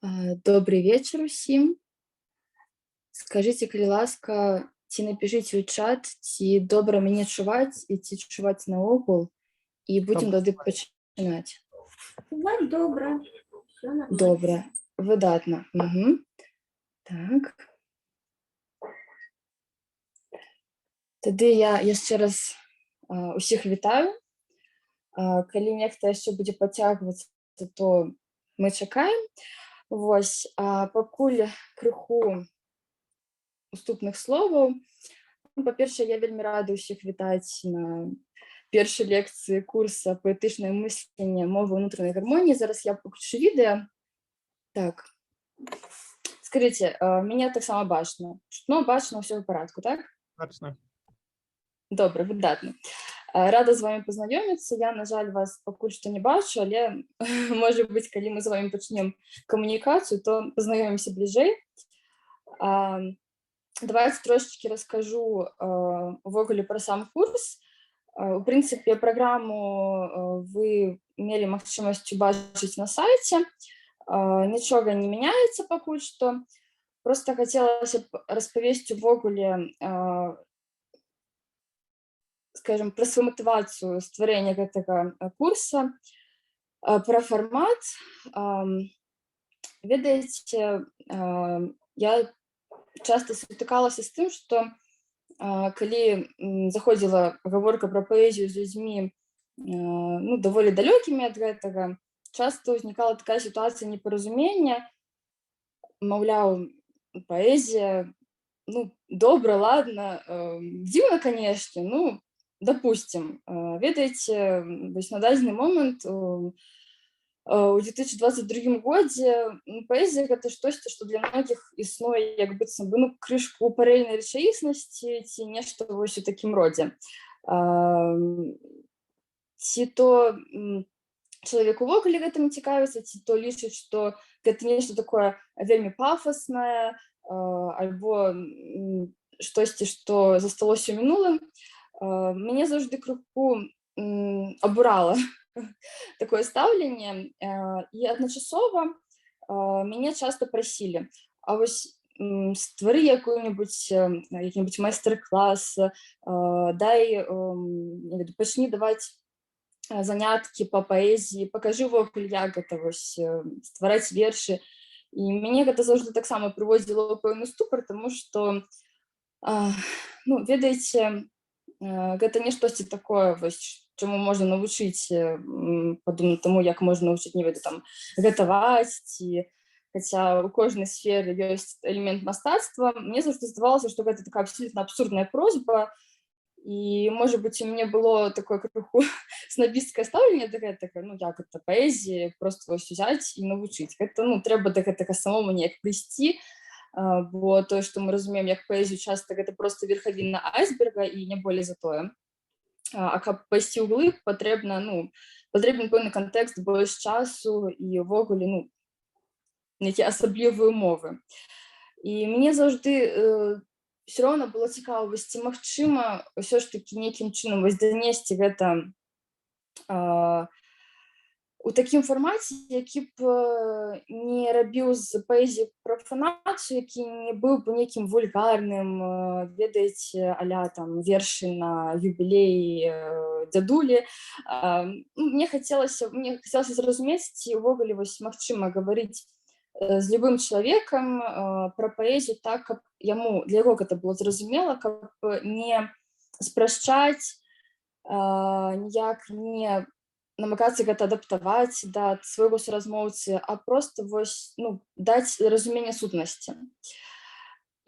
Добрый вечар усім. Скажыце, калі ласка, ці напішыце ў чат, ці добра мяне чуваць і ці чуваць наогул, і будзем Добре. тады пачынаць. Бывает добра. Все нормально. Добра, выдатна. Так. Тады я яшчэ раз усіх вітаю. Калі нехта яшчэ будзе пацягвацца, то мы чакаем. Вось, пакуль крыху уступных словаў. Па-першае, я вельмі рада ўсіх вітаць на першай лекцыі курса паэтычнае мысленне мовы ўнутранай гармоніі. Зараз я паключу відэа. Так. Скажыце, мяне таксама бачна. Чутно, бачна, ўсё ў парадку, так? Бачна. Добра, выдатна. Рада з вамі пазнаёміцца. Я, на жаль, вас пакуль што не бачу, але, можа быць, калі мы з вамі пачнем камунікацыю, то пазнаёмімся бліжэй. Давайте трошечки раскажу увогуле про сам курс. У прынцыпе, праграму вы мелі магчымасць убачыць на сайце. Нічога не мяняецца пакуль што. Просто хацелася б распавесці увогуле, скажем, пра сваю матывацыю стварэння гэтага курса, пра фармат. Ведаеце, я часто сутыкалася з тым, што калі заходзіла гаворка пра паэзію з людзьмі даволі далёкімі ад гэтага, часта ўзнікала такая сітуацыя непаразумення, маўляў, паэзія, добра, ладна, дзіўна, канешне, допустим. Ведаеце, вось на дадзены момант у 2022 годзе паэзія гэта штосьці, што для многіх існуе як быццам бы крышку парэльнай рэчаіснасці ці нешта вось у такім родзе. Ці то чалавек увогуле гэтым цікавіцца, ці то лічыць, што гэта нешта такое вельмі пафаснае, альбо штосьці, што засталося ў мінулым. Мяне заўжды крыху абурала такое стаўленне, і адначасова мяне часта прасілі: а вось ствары які-небудзь майстар-клас, пачні даваць заняткі па паэзіі, пакажы ўвогуле, як гэта вось ствараць вершы. І мяне гэта заўжды таксама прыводзіла ў пэўны ступар, таму што, ведаеце, гэта не штосьці такое, вось, чаму можна навучыць, падобна таму, як можна навучыць, гатаваць, ці хаця ў кожнай сферы ёсць элемент мастацтва. Мне заўжды здавалася, што гэта такая абсалютна абсурдная просьба, і, можа быць, у мяне было такое крыху снабісцкае стаўленне да гэтага, як гэта паэзія, проста вось узяць і навучыць. Гэта, трэба да гэтага самому неяк прыйсці, бо тое, што мы разумеем як паэзію, часта гэта проста верхавіна айсберга і не болей за тое. А каб пайсці ўглыб, патрэбен пэўны кантэкст, больш часу і ўвогуле нейкія асаблівыя умовы. І мне заўжды ўсё роўна было цікава, ці магчыма ўсё ж такі нейкім чынам данесці гэта у такім фармаце, які б не рабіў з паэзіі прафанацыю, які не быў бы нейкім вульгарным, ведаеце, а-ля вершы на юбілей дзядулі. Мне хацелася зразумець, ці ўвогуле магчыма гаварыць з любым чалавекам пра паэзію так, каб для яго гэта было зразумела, каб не спрашчаць, ніяк не намагацца гэта адаптаваць да свайго суразмоўцы, а проста даць разуменне сутнасці.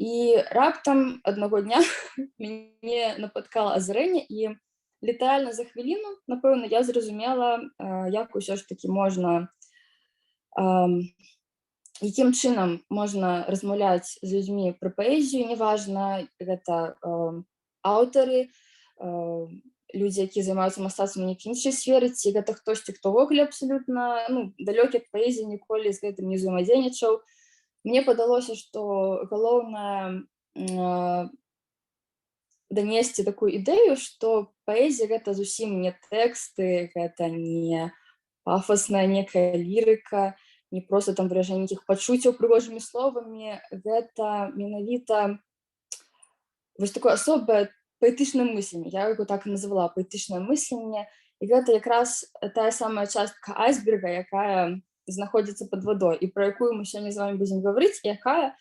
І раптам аднаго дня мяне напаткала азарэнне, і літаральна за хвіліну, напэўна, я зразумела, як усё ж такі можна, якім чынам можна размаўляць з людзьмі пра паэзію, неважна, гэта аўтары, людзі, якія займаюцца мастацтвам у нейкай іншай сферы, ці гэта хтосьці, хто ўвогуле абсалютна далёкі ад паэзіі, ніколі з гэтым не ўзаемадзейнічаў. Мне падалося, што галоўнае данесці такую ідэю, што паэзія гэта зусім не тэксты, гэта не пафасная некая лірыка, не проста там выражэнне нейкіх пачуццяў прыгожымі словамі, гэта менавіта вось такое асобае паэтычнае мысленне. Я яго так і назвала паэтычнае мысленне, і гэта якраз тая самая частка айсберга, якая знаходзіцца пад вадой і пра якую мы сёння з вамі будзем гаварыць, і якая,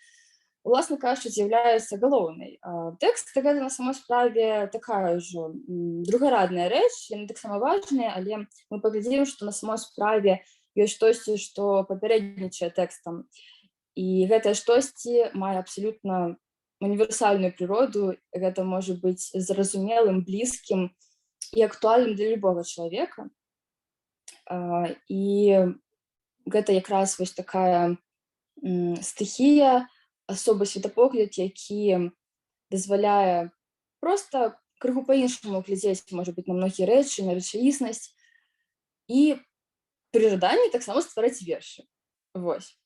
уласна кажучы, з'яўляецца галоўнай. Тэкст гэта на самой справе такая ўжо другарадная рэч, яны таксама важныя, але мы паглядзім, што на самой справе ёсць штосьці, што папярэднічае тэкстам. І гэтае штосьці мае абсалютна універсальную прыроду, гэта можа быць зразумелым, блізкім і актуальным для любога чалавека. І гэта якраз вось такая стыхія, асобы светапогляд, які дазваляе проста крыху па-іншаму глядзець, можа быць, на многія рэчы, на рэчаіснасць, і пры жаданні таксама ствараць вершы. Вось.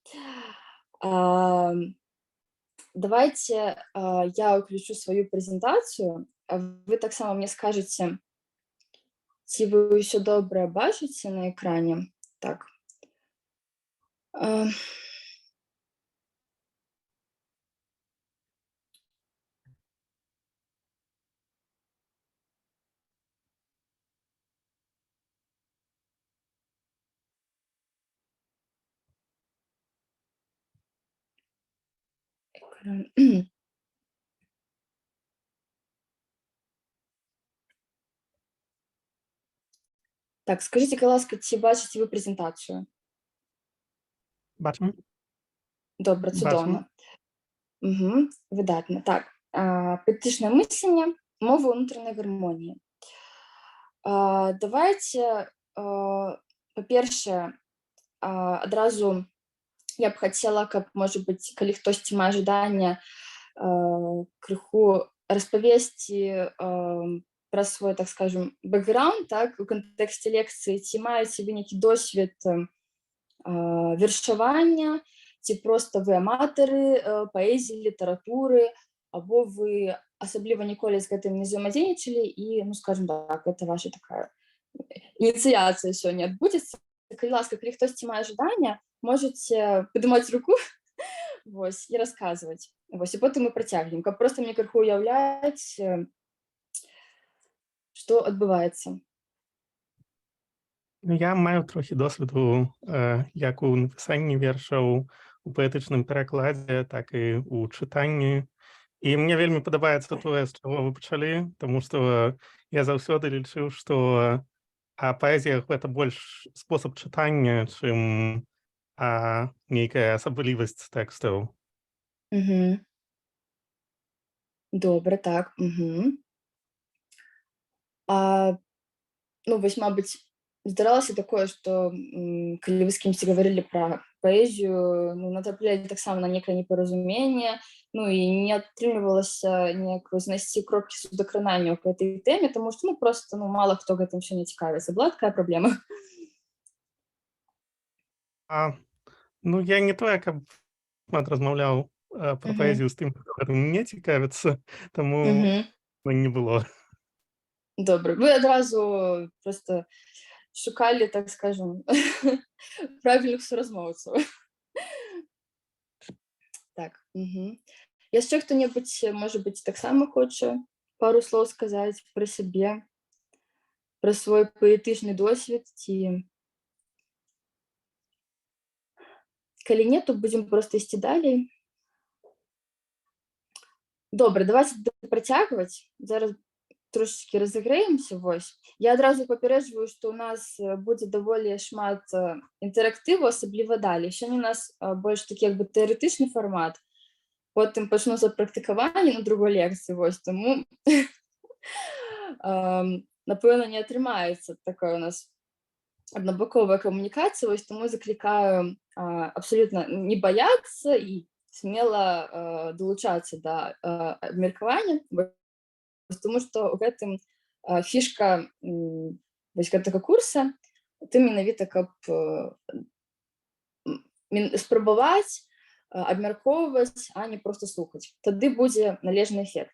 Давайте я ўключу сваю прэзентацыю, а вы таксама мне скажаце, ці вы ўсё добра бачыце на экране. Так. Так, скажіть, будь ласка, чи бачите ви презентацію? Бачимо. Добре, чудово. Угу, видатно. Так, поетичне мислення, мова внутрішньої гармонії. Давайте, по-перше, одразу я б хотіла, каб, може бути, коли хтось має жадання криху розповісти про свой, так скажем, бэкграунд, так, у контексті лекції, ці маєте ви який досвід віршування, ці просто ви аматори поезії, літератури, або ви особливо ніколи з гэтым не взаимодейничали, і, ну, скажем так, это ваша такая ініціація сьогодні відбудеться. Коли ласка, коли хтось має жадання, можете піднімати руку, ось, і розказувати. Ось, і потім ми протягнемо. Каб просто мені криху уявляти, що відбувається. Ну, я маю трохи досвіду як у написанні віршаў, у паэтычным перакладзе, так і у чытанні. І мне вельмі падабаецца тое, з чаго вы пачалі, таму што я заўсёды лічыў, што паэзія — гэта больш спосаб чытання, чым нейкая асаблівасць тэкстаў. Угу. Добре, так. Угу. Ну, вось, мабыць, здаралася такое, што калі вы з кімсьці гаварылі пра паэзію, ну, натраплялі таксама на некае непаразуменне, ну, і не атрымлівалася неяк знайсці кропкі судакранання ў гэтай тэме, таму што, ну, проста, ну, мала хто гэтым сёння цікавіцца. Была такая праблема? Ну, я не тое, каб шмат размаўляў пра паэзію з тым, хто гэтым не цікавіцца, таму не было. Добре. Ви одразу просто шукали, так скажем, правильних суразмовців. Так. Угу. Яшчэ хто-небудзь, може бути, так само хоче пару слов сказати про себе, про свой поетичний досвід, ці... Коли ні, то будемо просто йти далі. Добре, давайте протягувати. Зараз трошечки разыграемся, вось. Я адразу папярэджваю, што у нас будзе даволі шмат інтэрактыву, асабліва далей. Сёння у нас больш такі як бы тэарэтычны фармат, потым пачнуцца практыкаванне на другой лекцыі, вось, таму напэўна не атрымаецца такая у нас аднабаковая камунікацыя, вось, таму заклікаю абсалютна не баяцца і смела далучацца да абмеркавання, тому што ў гэтым фішка гэтага курса, ты менавіта каб спрабаваць абмяркоўваць, а не проста слухаць. Тады будзе належны эфект.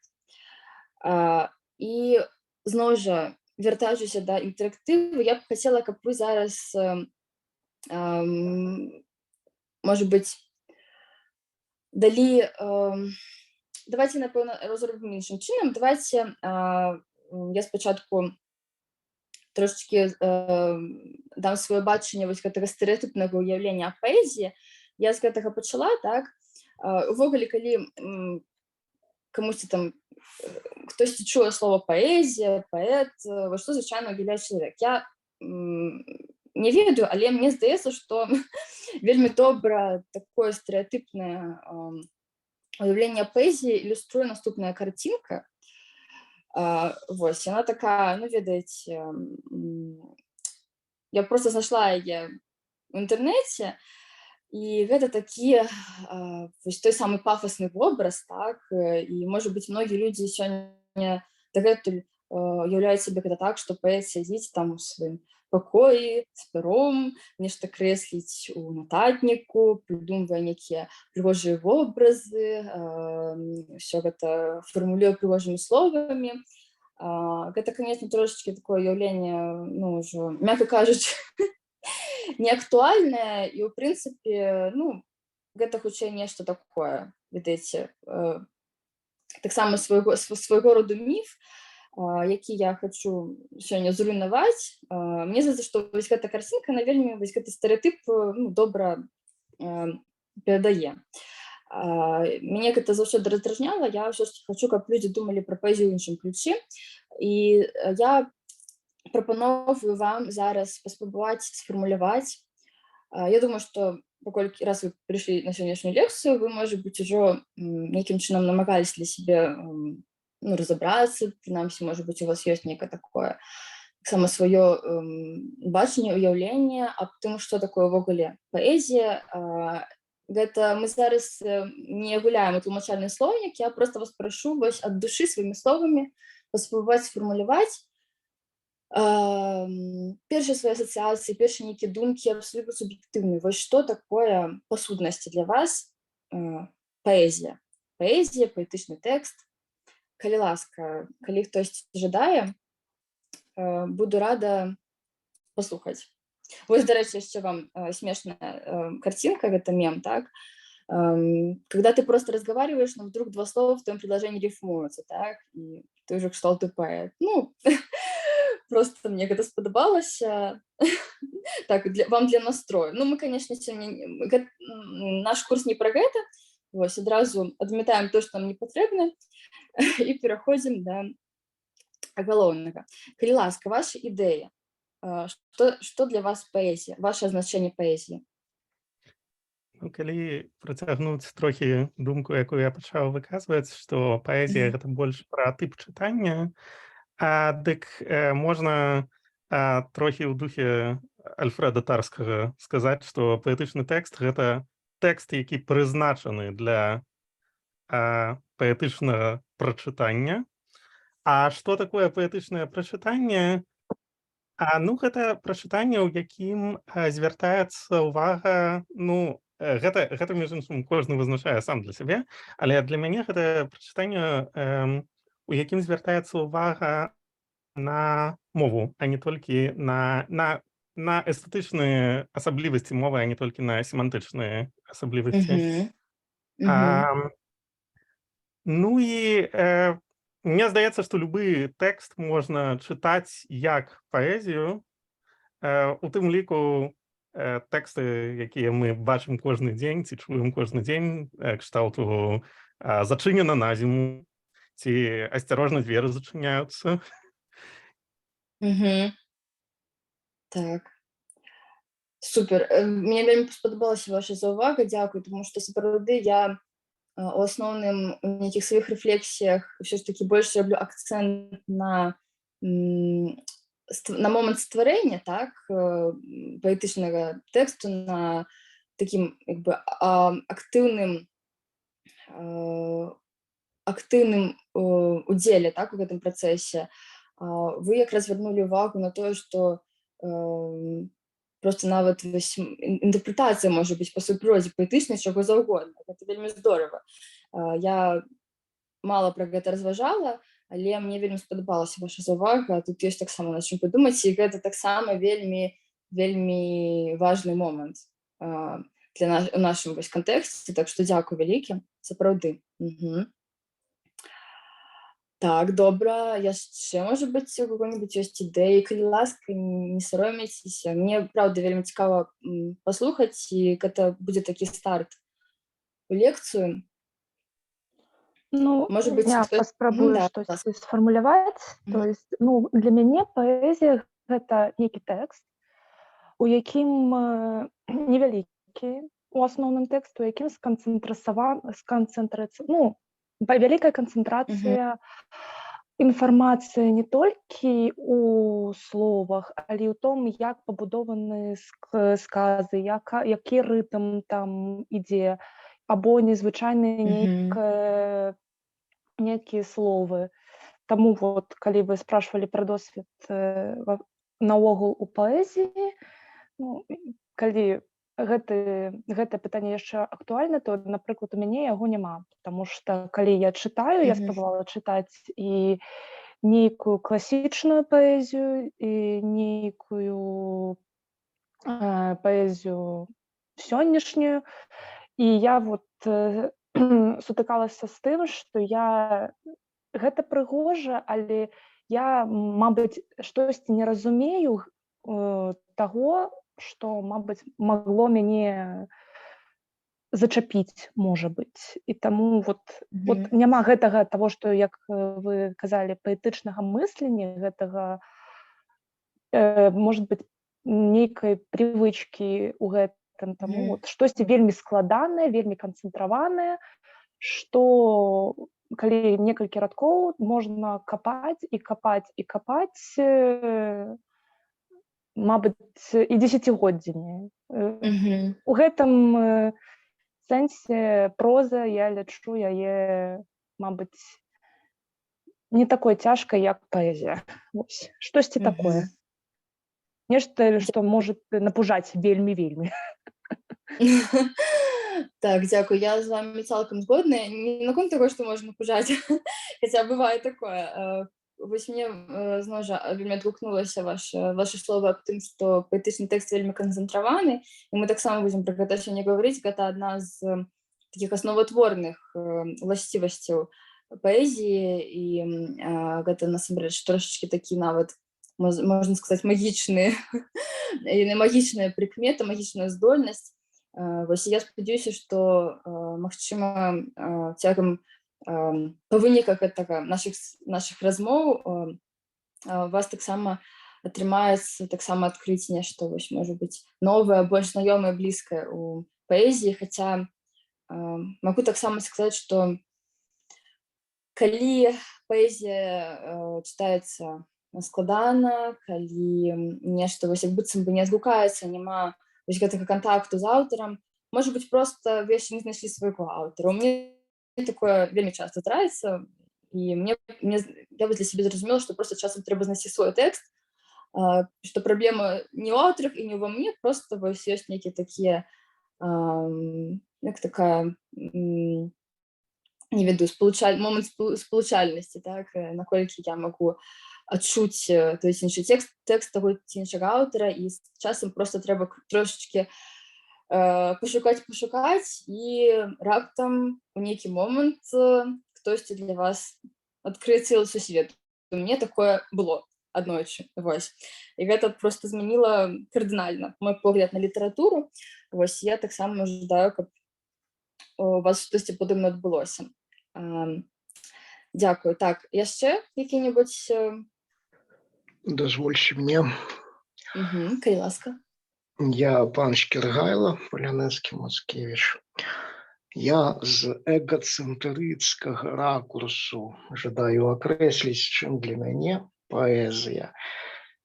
І зноў жа, вяртаючыся да інтэрактыву, я б хацела, каб вы зараз можа быць, далі давайте, напэўна, разробім іншым чынам. Давайте я спачатку трошечки дам сваё бачанне вось гэтага стэрэатыпнага ўяўлення аб паэзіі. Я з гэтага пачала, так? Увогуле, калі камусьці там хтосьці чуе слова паэзія, паэт, во што звычайна уяўляе чалавек. Я не ведаю, але мне здаецца, што вельмі добра такое стэрэатыпнае уяўленне паэзіі ілюструе наступная карцінка. Вось, яна такая, ну, ведаеце, я просто знайшла яе ў інтэрнэце, і гэта такі вось той самы пафасны вобраз, так, і, можа быць, многія людзі сёння дагэтуль уяўляюць сабе гэта так, што паэт сядзіць там у сваім пакоі з пером, нешта крэсліць у нататніку, прыдумвае нейкія прыгожыя вобразы, ўсё гэта фармулюе прыгожымі словамі. Гэта, канечне, трошечкі такое ўяўленне, ну, ўжо, мякка кажучы, неактуальнае, і, ў прынцыпе, ну, гэта хутчэй нешта такое, ведаеце, таксама свайго роду міф, які я хачу сёння зруйнаваць. Мне здаецца, што вось гэта карцінка, она вельмі вось гэты стэрэатып, ну, добра перадае. Мяне гэта заўсёды раздражняла, я ўсё ж такі хачу, каб людзі думалі пра паэзію ў іншым ключы, і я прапановую вам зараз паспрабаваць сфармуляваць. Я думаю, што паколькі раз вы прыйшлі на сённяшнюю лекцыю, вы, можа быць, ужо нейкім чынам намагались для сябе, ну, разабрацца, прынамсі, можа быць, у вас ёсць нейкае такое таксама сваё бачанне, уяўленне аб тым, што такое ўвогуле паэзія. Гэта мы зараз не гуляем у тлумачальны слоўнік, я проста вас прашу вось ад душы сваімі словамі паспрабаваць сфармуляваць першыя свае асацыяцыі, першыя нейкія думкі, абсалютна суб'ектыўныя. Вось што такое па сутнасці для вас паэзія? Паэзія, паэтычны тэкст. Калі ласка, калі хтось жадае, буду рада паслухаць. Вось, дарэчы, яшчэ вам смешная картинка, гэта мем, так? Когда ты просто разговариваешь, но вдруг два слова в твоем предложении рифмуются, так? И ты уже кшталту паэт. Ну, просто мне гэта спадабалася. Так, вам для настрою. Ну, мы, конечно, сёння... Наш курс не про гэта. Вось, адразу адмятаем то, што нам не патрэбна, і пераходзім да галоўнага. Калі ласка, ваша ідэя. Што для вас паэзія? Ваше азначэнне паэзіі? Ну, калі працягнуць трохі думку, якую я пачаў выказваць, што паэзія гэта больш пра тып чытання, дык можна трохі ў духе Альфрэда Тарскага сказаць, што паэтычны тэкст гэта тэкст, які прызначаны для паэтычнага прачытання. А што такое паэтычнае прачытанне? Ну, гэта прачытанне, у якім звяртаецца ўвага, ну, гэта, між іншым, кожны вызначае сам для сябе, але для мяне гэта прачытанне, у якім звяртаецца ўвага на мову, а не толькі на эстэтычныя асаблівасці мовы, а не толькі на семантычныя асаблівасці. Ну і мне здаецца, што любы тэкст можна чытаць як паэзію, у тым ліку тэксты, якія мы бачым кожны дзень ці чуем кожны дзень, кшталту «Зачынена на зіму» ці «Асцярожна, дзверы зачыняюцца». Так. Супер. Мне вельмі спадабалася ваша заўвага, дзякуй, тому што сапраўды я у асноўным у нейкіх сваіх рэфлексіях ўсё ж такі больш раблю акцэнт на момант стварэння, так, паэтычнага тэксту, на такім, як бы, актыўным удзеле, так, у гэтым працэсе. Вы якраз звярнулі ўвагу на тое, што просто нават інтэрпрэтацыя можа быць па сваёй прыродзе паэтычнай чаго заўгодна. Гэта вельмі здорава. Я мала пра гэта разважала, але мне вельмі спадабалася ваша заўвага. Тут ёсць таксама над чым падумаць, і гэта таксама вельмі важны момант. у нашому вось кантэксце, так што дзякуй вялікі, сапраўды. Так, добра, яшчэ, можа быць, у каго-нибудь ёсць ідэі, калі ласка, не саромейцеся. Мне, праўда, вельмі цікава паслухаць, і гэта будзе такі старт у лекцыю. Ну, Может быть, я кто-то- паспрабую да, штосьці сфармуляваць. То есть, ну, для мяне паэзія — гэта нейкі тэкст, у якім невялікі, у асноўным тэкст, у якім вялікая канцэнтрацыя інфармацыі не толькі у словах, але і ў том, як пабудованы сказы, які рытм там ідзе, або незвычайныя нейкія словы. Таму вот, калі вы спрашивалі пра досвед наогул у паэзіі, ну, калі гэта пытанне яшчэ актуальна, то, напрыклад, у мяне яго няма. Таму што, калі я чытаю, я спрабавала чытаць і нейкую класічную паэзію, і нейкую паэзію сённяшнюю, і я вот сутыкалася з тым, што гэта прыгожа, але я, мабыць, штосьці не разумею таго, што, мабыць, магло мяне зачапіць, можа быць. І таму вот няма гэтага таго, што, як вы казалі, паэтычнага мыслення, гэтага, можа быць, нейкай прывычкі ў гэтым. Таму вот штосьці вельмі складанае, вельмі канцэнтраванае, што калі некалькі радкоў можна капаць і капаць і капаць, мабыць, і дзесяцігоддзямі. У гэтым сэнсе проза, я лічу яе, мабыць, не такой цяжкай, як паэзія. Вось, штосьці такое. Нешта, што можа напужаць вельмі-вельмі. Так, дзякуй, я з вами цалкам згодная. Не наконт таго, што можна напужаць, хаця бывае такое. Вось мне, зноў жа, вельмі адгукнулася ваша слова аб тым, што паэтычны тэкст вельмі канцэнтраваны, і мы таксама будзем пра гэта сёння гаварыць. Гэта адна з такіх асноватворных уласцівасцяў паэзіі, і гэта, насамрэч, трошачкі такі нават, можна сказаць, магічная прыкмета, магічная здольнасць. Вось, я спадзяюся, што, магчыма, цягам па выніках нашых размоў у вас таксама атрымаецца таксама адкрыць нешта, вось, можа быць, новае, больш знаёмае, блізкае ў паэзіі. Хаця магу таксама сказаць, што калі паэзія чытаецца складана, калі нешта вось як быццам бы не адгукаецца, няма вось гэтага кантакту з аўтарам, можа быць, проста вы яшчэ не знайшлі свайго аўтара. У мяне такое вельмі часта здараецца, і я для сябе зразумела, што проста часам трэба знайсці свой тэкст, што праблема не ў аўтарах і не ўва мне, проста вось ёсць нейкія такія, як такая, не ведаю, момант спалучальнасці, так, наколькі я магу адчуць той ці іншы тэкст таго ці іншага аўтара, і з часам проста трэба трошачкі пашукаць, і раптам у нейкі момант хтосьці для вас адкрые цэлы сусвет. У мяне такое было аднойчы. Вось. І гэта проста змяніла кардынальна мой погляд на літаратуру. Вось, я таксама жадаю, каб у вас штосьці падобнае адбылося. Дзякую. Так, яшчэ які-небудзь... Дозвольте мне. Калі ласка. Я пан Шкіргайло, Полянецкий Мацкевич. Я з эгоцэнтрыцкага ракурсу жадаю акрэсліць, чым для мяне паэзія,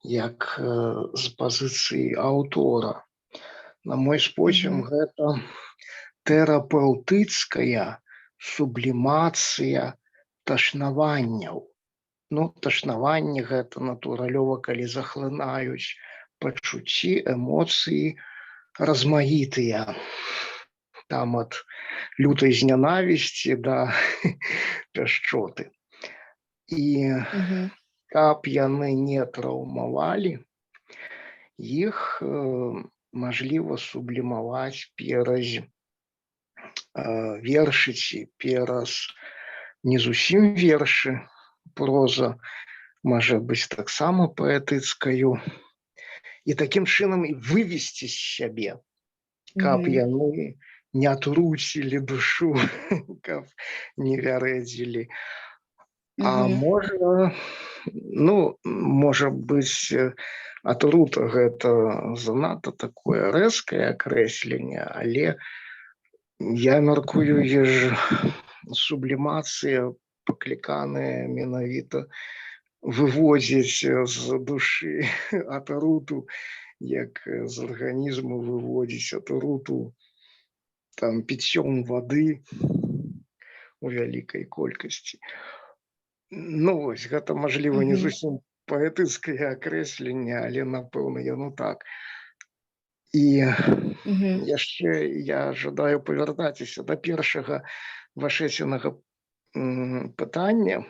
як з пазіцыі аўтора. На мой спосіб, гэта тэрапеўтыцкая сублімацыя ташнаванняў. Ну, ташнаванні гэта натуралёва, калі захлынаюць пачуцці, эмоцыі размаітыя. Там ад лютай знянавісці да пяшчоты. І каб яны не траўмавалі, іх мажліва сублімаваць пераз вершы ці пераз не зусім вершы. Проза можа быць таксама паэтыцкаю. І такім чынам і вывесці з сябе, каб яны не атруцілі душу, каб не вярэдзілі. А можа быць, атрута гэта занадта такое рэзкае акрэсленне, але я мяркую, сублімацыя пакліканая менавіта выводзіць з душы атруту, як з арганізму выводзіць атруту там піццём вады у вялікай колькасці. Ну вось, гэта, мажліва, не зусім паэтыцкае акрэсленне, але, напэўна, яно так. І яшчэ я жадаю павяртацца да першага вашэцінага пытання.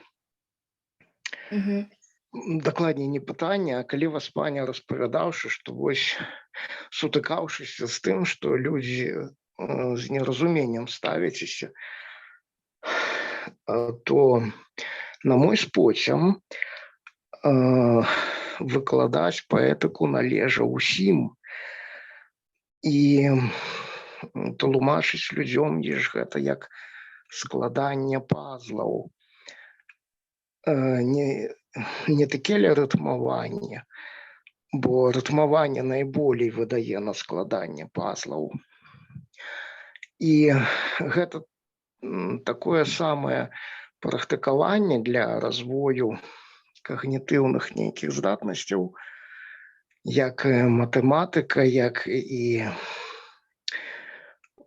Дакладней, не пытання, а калі вас паня распавядаўшы, што вось сутыкаўшыся з тым, што людзі з неразуменнем ставяцеся, то на мой споцям выкладаць паэтыку належа ўсім. І тлумачыць людзям гэта як складанне пазлаў. Не такія рытмаванне, бо рытмаванне найболей выдае на складанне пазлаў. І гэта такое самае практыкаванне для развою когнітыўных нейкіх здатнасцяў, як матэматыка, як і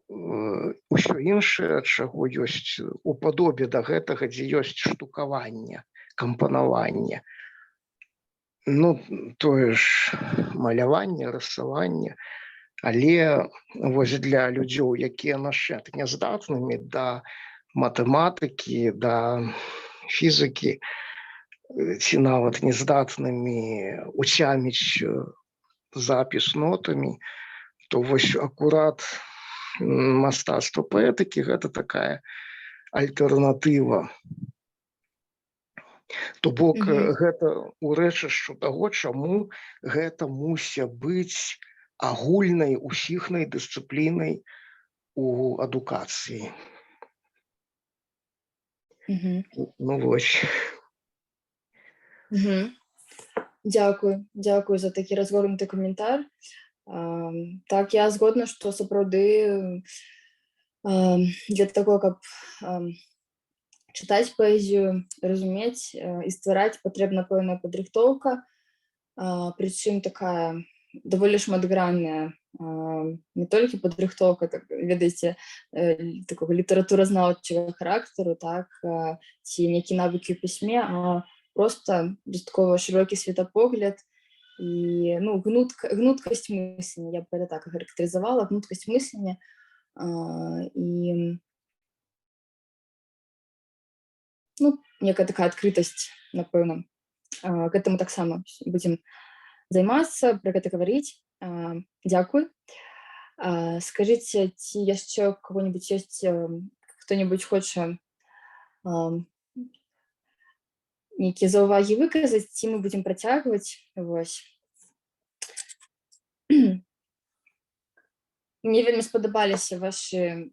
ўсё іншае, чаго ёсць у падобе да гэтага, дзе ёсць штукаванне, кампанаванне. Ну, тое ж маляванне, рысаванне, але вось для людзей, якія нашчадкі няздатнымі да матэматыкі, да фізікі, ці нават нездатнымі уцяміць запіс нотамі, то вось акурат мастацтва паэтыкі гэта такая альтэрнатыва. То бок гэта ўрэчышчу таго, чаму гэта мусіць быць агульнай усіхнай дысцыплінай у адукацыі. Ну вось. Дзякую за такі разгорнуты каментар. Так, я згодна, што сапраўды для таго, каб чытаць паэзію, разумець і ствараць, патрэбна пэўная падрыхтоўка, прычым такая даволі шматгранная, не толькі падрыхтоўка, ведаеце, такога літаратуразнаўчага характару, так, ці нейкі навыкі ў пісьме, а просто дастаткова шырокі светапогляд і гнуткасць мыслення, я б гэта так характарызавала, гнуткасць мыслення і некая такая адкрытасць, напэўна. Гэтаму таксама будзем займацца, пра гэта гаварыць. Дзякуй. Скажыце, ці яшчэ у кого-нибудь ёсць, хто-нибудь хоча нейкія заўвагі выказаць, ці мы будзем працягваць. Вось. Мне вельмі спадабаліся вашы...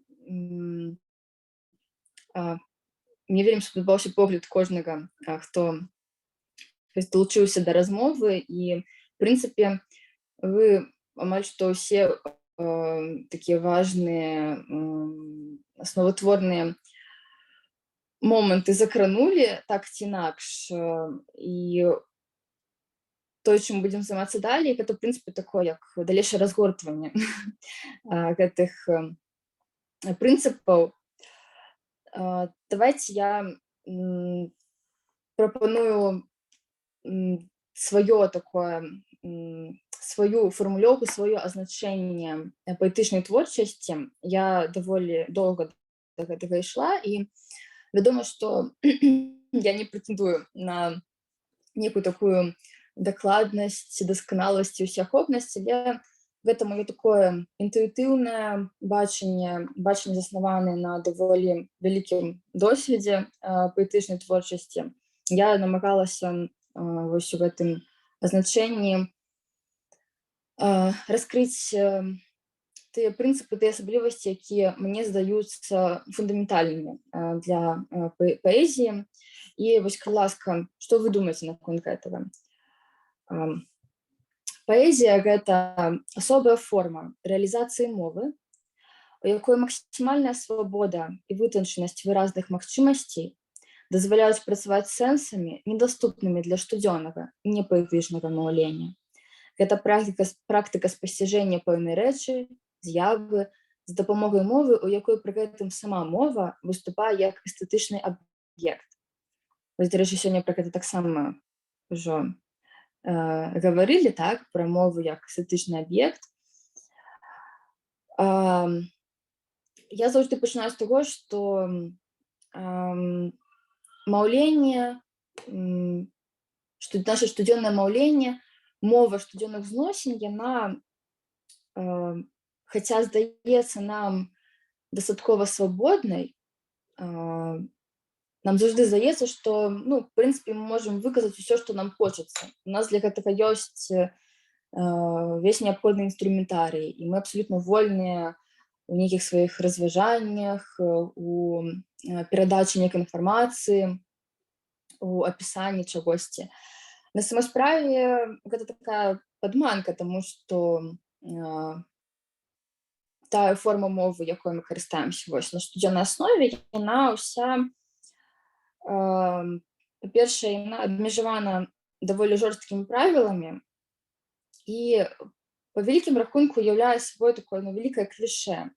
Мне вельмі спадабаўся погляд кожнага, хто далучыўся да размовы, і, в прынцыпе, вы амаль што ўсе такія важныя, асноватворныя моманты закранулі, так ці інакш, і тое, чым будзем займацца далей, гэта, в прынцыпе, такое, як далейшае разгортванне гэтых прынцыпаў. Давайте я прапаную сваё такое, сваю фармулёўку, сваё азначэнне паэтычнай творчасці. Я даволі доўга да гэтага ішла, і вядома, што я не прэтэндую на некую такую дакладнасць, дасканаласць і ўсеахопнасць, але гэта маё такое інтуітыўнае бачанне заснаванае на даволі вялікім досведзе паэтычнай творчасці. Я намагалася вось у гэтым азначэнні раскрыць тыя прынцыпы, тыя асаблівасці, якія мне здаюцца фундаментальнымі для паэзіі. І вось, калі ласка, што вы думаеце наконт гэтага? Паэзія — гэта асобая форма рэалізацыі мовы, у якой максімальная свабода і вытанчанасць выразных магчымасцей дазваляюць працаваць сэнсамі, недаступнымі для штодзённага і непаэтычнага маўлення. Гэта практыка спасціжэння пэўнай рэчы, з'явы з дапамогай мовы, у якой пры гэтым сама мова выступае як эстэтычны аб'ект. Вось, дарэчы, сёння пра гэта таксама ўжо гаварылі, так, пра мову як эстэтычны аб'ект. Я заўжды пачынаю з таго, што маўленне, наша штодзённае маўленне, мова штодзённых зносін, яна, хаця здаецца нам дастаткова свабоднай, нам заўжды здаецца, што, в прынцыпе, мы можам выказаць усё, што нам хочацца. У нас для гэтага ёсць весь неабходны інструментарый, і мы абсалютна вольныя у нейкіх сваіх разважаннях, у перадачы нейкай інфармацыі, у апісанні чагосьці. На самой справе гэта такая падманка, таму што тая форма мовы, якой мы карыстаемся вось на штодзённай аснове, яна ўся, па-першае, яна абмежавана даволі жорсткімі правіламі і па вялікім рахунку уяўляе сабой такое вялікае клішэ.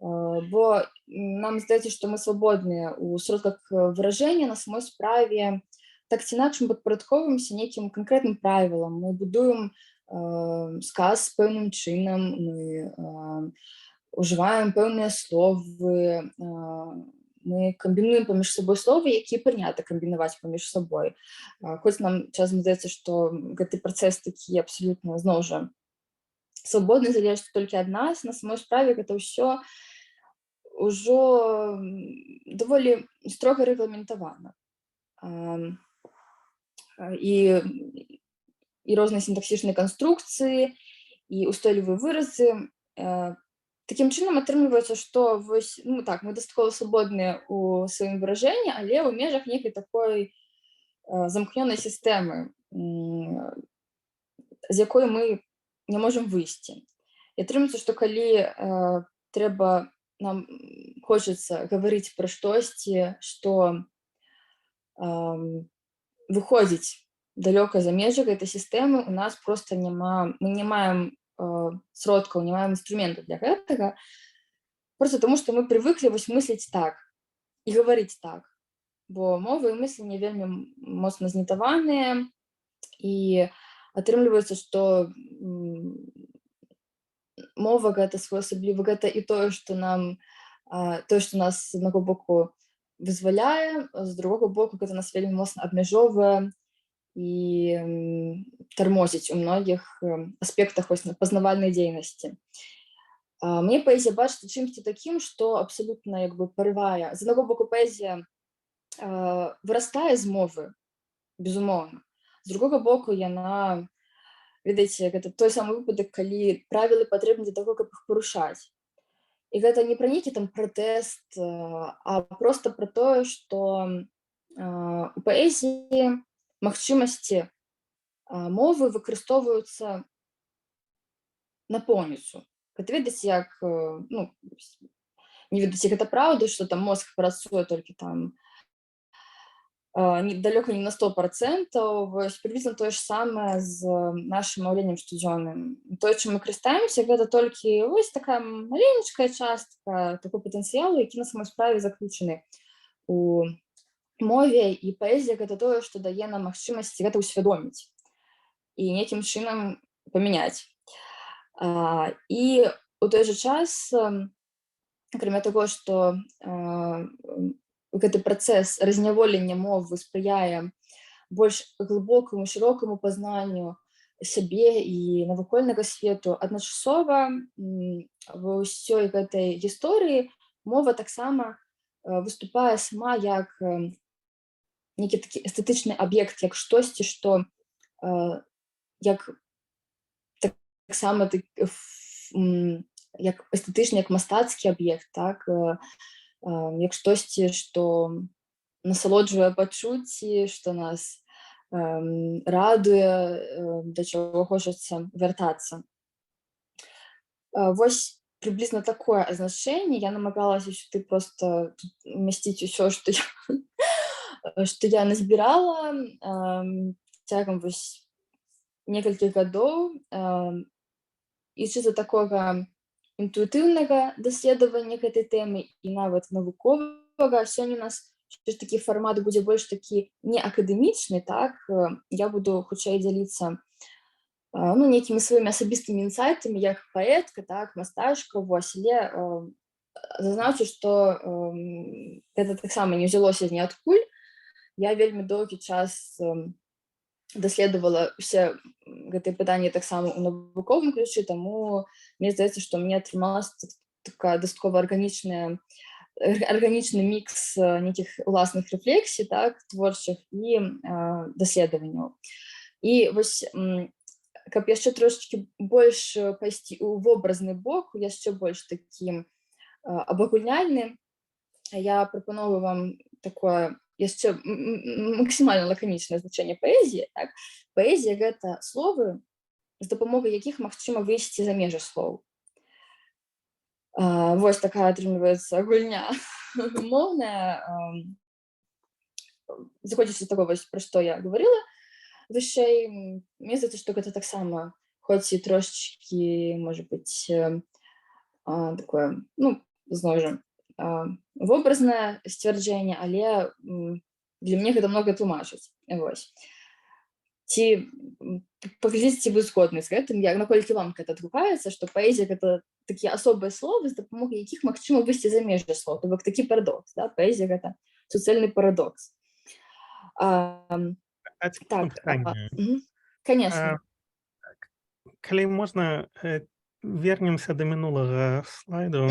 Бо нам здаецца, што мы свабодныя ў сродках выражэння, на самой справе так ці інакш мы падпарадкоўваемся нейкім канкрэтным правілам. Мы будуем сказ пэўным чынам, мы ўжываем пэўныя словы, мы камбінуем паміж сабой словы, якія прынята камбінаваць паміж сабой. Хоць нам часам здаецца, што гэты працэс такі абсалютна, зноў жа, свабодны, залежыць толькі ад нас, на самой справе гэта ўсё ўжо даволі строга рэгламентавана. І розныя сінтаксічныя канструкцыі, і устойлівыя выразы. Такім чынам атрымліваецца, што вось, так, мы дастаткова свабодныя ў сваім выражэнні, але ў межах нейкай такой замкнёнай сістэмы, з якой мы не можам выйсці. І атрымліваецца, што калі нам хочацца гаварыць пра штосьці, што выходзіць далёка за межы гэтай сістэмы, у нас проста мы не маем сродкаў, не маем інструментаў для гэтага, проста таму, што мы прывыклі вось мысліць так і гаварыць так, бо мова і мысленне вельмі моцна знітаваныя, і атрымліваецца, што мова гэта своеасабліва, гэта і тое, што нас з аднаго боку вызваляе, з другога боку гэта нас вельмі моцна абмяжоўвае і тармозіць у многіх аспектах пазнавальнай дзейнасці. Мне паэзія бачыцца чымсьці такім, што абсалютна парывае. З аднаго боку, паэзія вырастае з мовы, безумоўна. З другога боку, яна, ведаеце, гэта той самы выпадак, калі правілы патрэбны для таго, каб іх парушаць. І гэта не пра нейкі там пратэст, а проста пра тое, што у паэзіі магчымасці мовы выкарыстоўваюцца напоўніцу. Гэта, ведаеце, як, не ведаеце, гэта праўда, што там мозг працуе толькі там далёка не на 100%, вось прыблізна тое ж самае з нашым маўленнем штодзённым. Тое, чым мы карыстаемся, гэта толькі вось такая маленечкая частка такой патэнцыялу, які на самой справе заключаны у мове, і паэзія гэта тое, што дае нам магчымасць гэта ўсвядоміць і нейкім чынам памяняць. І у той жа час, акрамя таго, што гэты працэс разняволення мовы спрыяе больш глыбокаму, шырокаму пазнанню сябе і навакольнага свету. Адначасова ва ўсёй гэтай гісторыі мова таксама выступае сама як нейкі такі эстэтычны аб'ект, як штосьці, што як таксама як эстэтычны, як мастацкі аб'ект, так, як штосьці, што насалоджвае пачуцці, што нас радуе, да чаго хочацца вяртацца. Вось прыблізна такое азначэнне. Я намагалася сюды проста умясціць усё, што я назбірала цягам вось некалькіх гадоў, ідучы такога інтуітыўнага даследавання гэтай тэмы і нават навуковага. Сёння у нас все ж таки фармат будзе больш такі не акадэмічны, так, я буду хутчэй дзяліцца нейкімі сваімі асабістымі інсайтамі як паэтка, так, мастачка, вось, але зазнаўчу, што гэта таксама не ўзялося ніадкуль. Я вельмі доўгі час даследавала ўсе гэтыя пытанні таксама ў навуковым ключы, таму мне здаецца, што мне атрымалася такая дастаткова арганічны мікс нейкіх уласных рэфлексій, так, творчых і даследаванняў. І вось, каб яшчэ трошечкі больш пайсці ў вобразны бок, яшчэ больш такі абагульняльны, я прапановую вам такое яшчэ максімальна лаканічнае значэнне паэзіі. Так? Паэзія — гэта словы, з дапамогай якіх магчыма выйсці за межы слоў. Вось такая атрымліваецца гульня моўная, зыходзячы з таго, пра што я гаварыла вышэй. Мне здаецца, што гэта таксама хоць і трошечкі, можа быць, такое, зноў жа, вобразнае сцвярджэнне, але для мяне гэта многае тлумачыць. Вось. Ці паглядзіце, ці вы згодны з гэтым, наколькі вам гэта адгукаецца, што паэзія — гэта такія асобыя словы, з дапамогай якіх магчыма выйсці за межы слоў. То бок такі парадокс, да? Паэзія — гэта суцэльны парадокс. Так, конечно. Калі можна, вернемся да мінулага слайду,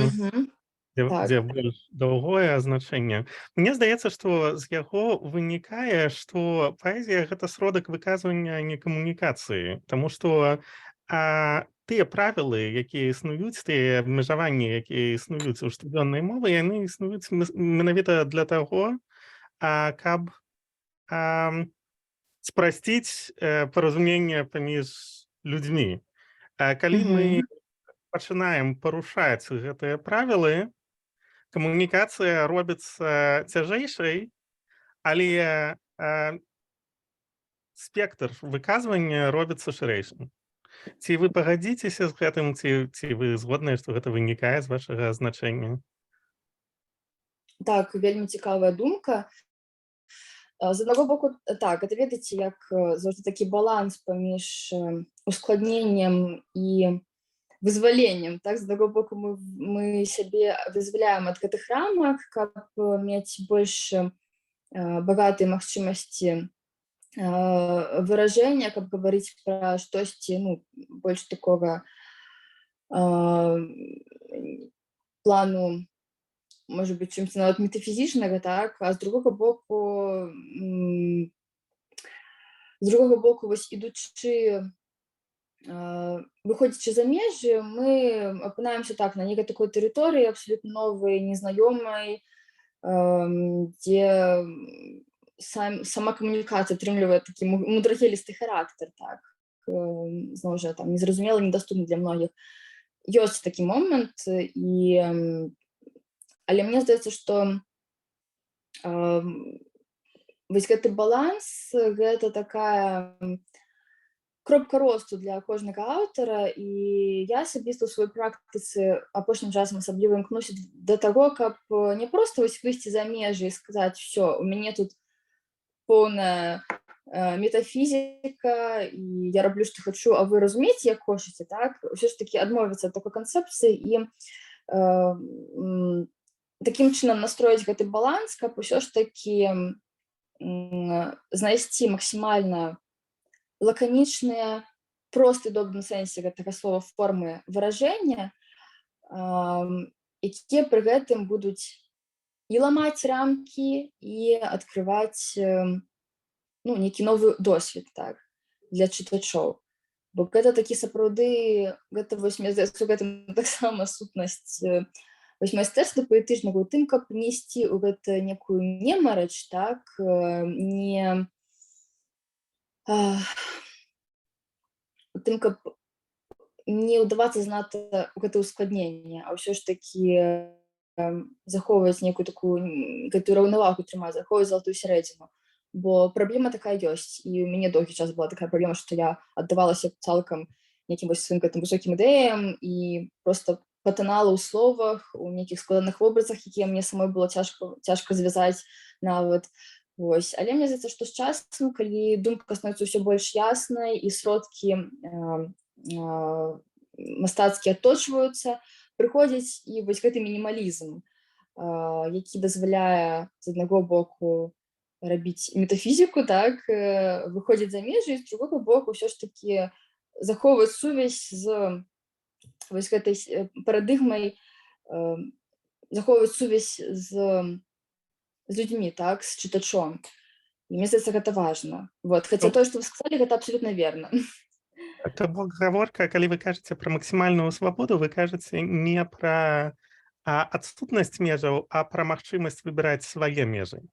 дзе больш даўгое азначэнне. Мне здаецца, што з яго вынікае, што паэзія — гэта сродак выказвання, а не камунікацыі. Таму што тыя правілы, якія існуюць, тыя абмежаванні, якія існуюць у штодзённай мовы, яны існуюць менавіта для таго, каб спрасціць паразуменне паміж людзьмі. Калі мы пачынаем парушаць гэтыя правілы, камунікацыя робіцца цяжэйшай, але спектр выказвання робіцца шырэйшым. Ці вы пагадзіцеся з гэтым, ці вы згодныя, што гэта вынікае з вашага значэння? Так, вельмі цікавая думка. З аднаго боку, так, гэта, ведаеце, як заўжды такі баланс паміж ускладненнем і вызваленнем. Так, з аднаго боку, мы сябе вызваляем ад гэтых рамак, каб мець больш багатыя магчымасці выражэння, каб гаварыць пра штосьці, больш такога плану, можа быць, чымсьці нават метафізічнага, так, а з другога боку, вось, ідучы, выходзячы за межы, мы апынаемся так на нейкай такой тэрыторыі абсалютна новай, незнаёмай, дзе сама камунікацыя атрымлівае такі мудрагелісты характар, так, зноў жа, там, незразумелы, недаступны для многіх. Ёсць такі момант, але мне здаецца, што вось гэты баланс, гэта такая кропка росту для кожнага аўтара, і я асабіста ў сваёй практыцы апошнім часам асабліва імкнуся да таго, каб не проста вось выйсці за межы і сказаць: «Всё, у мяне тут поўная метафізіка, і я раблю, што хачу, а вы разумееце, як хочаце», так? Усё ж такі адмовіцца ад такой канцэпцыі і такім чынам настроіць гэты баланс, каб усё ж такі знайсці максімальна лаканічныя, просты добрым сэнсе гэтага слова формы выражэння, якія пры гэтым будуць і ламаць рамкі, і адкрываць нейкі новы досвед, так, для чытачоў. Бо гэта такі сапраўды, гэта вось, мне здаецца, гэта таксама сутнасць вось майстэрства паэтычнага ў тым, каб несці ў гэта некую немарач, так, не у тым, каб не ўдавацца занадта ў гэта ўскладненне, а ўсё ж такі захоўваць некую такую гэтую раўнавагу трымаць, захоўваць залатую сярэдзіну. Бо праблема такая ёсць, і ў мяне доўгі час была такая праблема, што я аддавалася цалкам нейкім вось сваім гэтым высокім ідэям і проста патанала ў словах, у нейкіх складаных вобразах, якія мне самой было цяжка звязаць нават. Вось. Але мне здаецца, што з часам, калі думка становіцца ўсё больш яснай і сродкі мастацкія адточваюцца, прыходзіць і вось гэты мінімалізм, які дазваляе з аднаго боку рабіць метафізіку, так, выходзіць за межы, і з другога боку ўсё ж такі захоўваць сувязь з вось гэтай парадыгмай, захоўваць сувязь з людзьмі, так, з чытачом. І мне здаецца, гэта важна. Вот. Хаця тое, што вы сказалі, гэта абсалютна верна. То бок гаворка, калі вы кажаце пра максімальную свабоду, вы кажаце не пра адсутнасць межаў, а пра магчымасць выбіраць свае межы.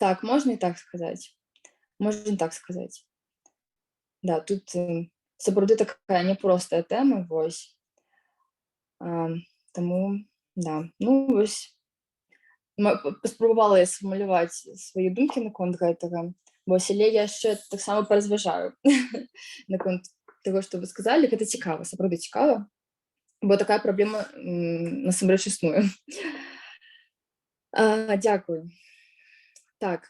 Так, можна і так сказаць. Можна і так сказаць. Да, тут сапраўды такая няпростая тэма, вось. Таму, да, ну, вось, паспрабавала я сфармуляваць свае думкі наконт гэтага, вось, але я яшчэ таксама паразважаю наконт таго, што вы сказалі. Гэта цікава, сапраўды цікава, бо такая праблема насамрэч існуе. Дзякую. Так,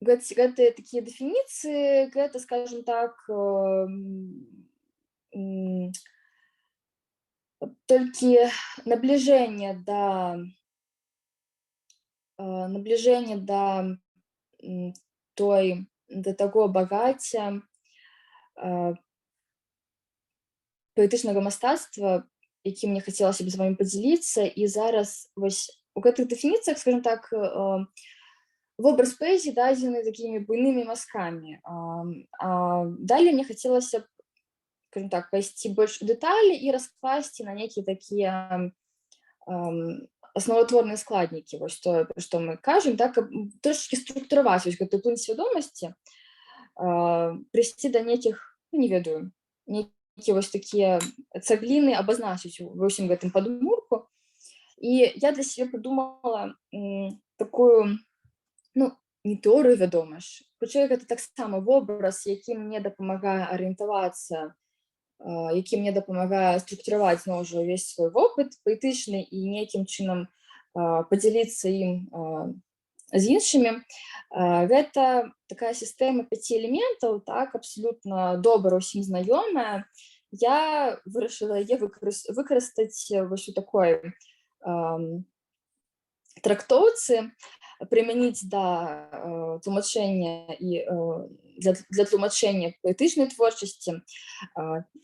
гэтыя такія дэфініцыі, гэта, скажем так, толькі набліжэнне да таго багацця паэтычнага мастацтва, якім мне хацелася б з вамі падзяліцца. І зараз вось у гэтых дэфініцыях, скажем так, вобраз паэзіі дадзены такімі буйнымі мазкамі. Далей мне хацелася б, скажем так, пайсці больш у дэталі і раскласці на нейкія такія основатворныя складнікі, вось тое, пра што мы кажам, так, каб трошачкі структураваць вось гэту плынь свядомасці, прыйсці да нейкіх, не ведаю, нейкія вось такія цагліны абазначыць ва ўсім гэтым падмурку. І я для сябе прыдумала такую, не тэорыю, вядома ж, хутчэй гэта таксама вобраз, які мне дапамагае арыентавацца, які мне дапамагае структураваць, зноў жа, увесь свой вопыт паэтычны і нейкім чынам падзяліцца ім з іншымі. Гэта такая сістэма 5 элементаў, так, абсалютна добра ўсім знаёмая. Я вырашыла яе выкарыстаць вось у такой трактоўцы, прымяніць да тлумачэння і для тлумачэння паэтычнай творчасці.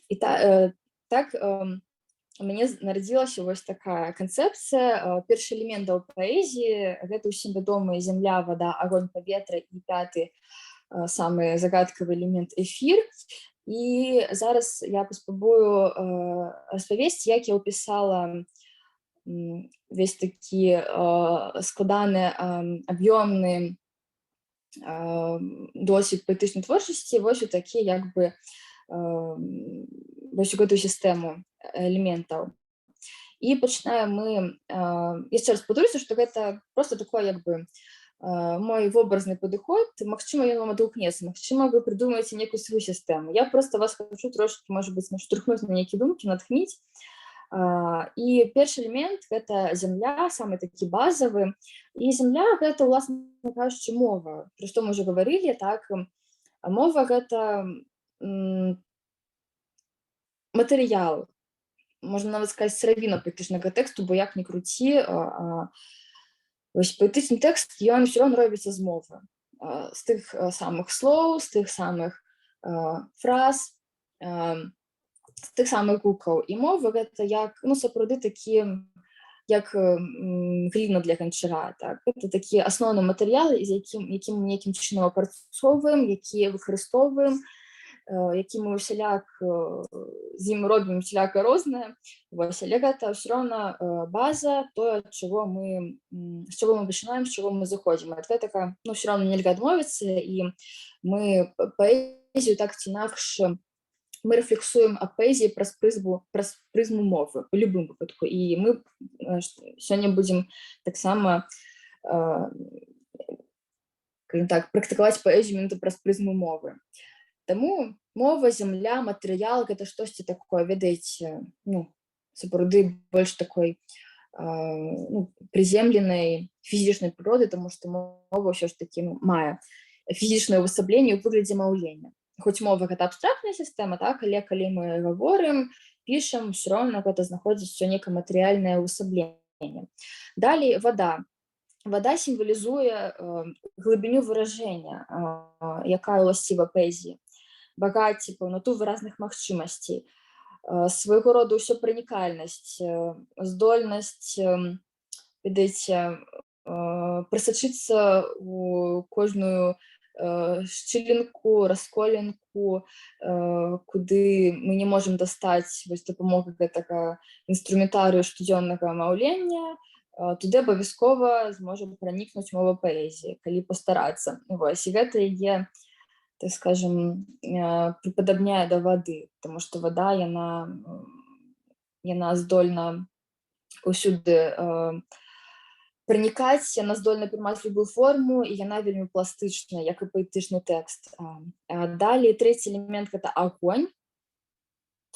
І так у мяне нарадзілася вось такая канцэпцыя. Першы элемент у паэзіі — гэта ўсім вядомы зямля, вада, агонь, паветра, і пяты самы загадкавы элемент — эфір. І зараз я паспрабую распавесці, як я ўпісала весь такі складаны, аб'ёмны досвід паэтычнай творчасці вось у такі, як бы, вось у гэтую сістэму элементаў. І пачынаем мы, яшчэ раз паўторюся, што гэта проста такой, як бы, мой вобразны падыход. Магчыма, ён вам адгукнецца, магчыма, вы прыдумаеце нейкую сваю сістэму. Я проста вас хачу трошкі, можа быць, наштурхнуць на нейкія думкі, натхніць. І першы элемент — гэта зямля, самы такі базавы. І зямля — гэта, уласна кажучы, мова, пра што мы ўжо гаварылі, так. Мова — гэта матэрыял, можна нават сказаць, сыравіна паэтычнага тэксту, бо як ні круці, Вось паэтычны тэкст ён все роўна робіцца з мовы, з тых самых слоў, з тых самых фраз, з тых самых гукаў. І мова гэта як сапраўды такі як гліна для ганчара, так? Гэта такі асноўны матэрыял, з якім мы нейкім чынам апрацоўваем, які выкарыстоўваем, які мы усяляк з ім робім усяляка рознае. Вось, але гэта ўсё роўна база, тое, з чаго мы пачынаем, з чаго мы заходзім. Ад гэтага ўсё роўна нельга адмовіцца, і мы паэзію так ці інакш мы рэфлексуем аб паэзіі праз прызму мовы у любым выпадку. І мы сёння будзем таксама практыкаваць паэзію менавіта праз прызму мовы. Таму мова, зямля, матэрыял — гэта штосьці такое, ведаеце, сапраўды больш такой прыземленай фізічнай прыроды, таму што мова ўсё ж такі мае фізічнае ўвасабленне ў выглядзе маўлення. Хоць мова гэта абстрактная сістэма, так, але калі мы гаворым, пішам, ўсё роўна гэта знаходзіць некае матэрыяльнае ўвасабленне. Далей вада. Вада сімвалізуе глыбіню выражэння, якая ўласціва паэзіі, багацце, паўнату выразных магчымасцей, свайго роду ўсё пранікальнасць, здольнасць, ведаеце, прасачыцца у кожную шчылінку, расколінку, куды мы не можам дастаць вось дапамогай гэтага інструментарыю штодзённага маўлення, туды абавязкова зможа пранікнуць мова паэзіі, калі пастарацца. Вось, і гэта яе, так скажем, прыпадабняе да вады, тому што вада, яна здольна ўсюды пранікаць, яна здольна прымаць любую форму, і яна вельмі пластычная, як і паэтычны тэкст. Далей трэці элемент — гэта агонь.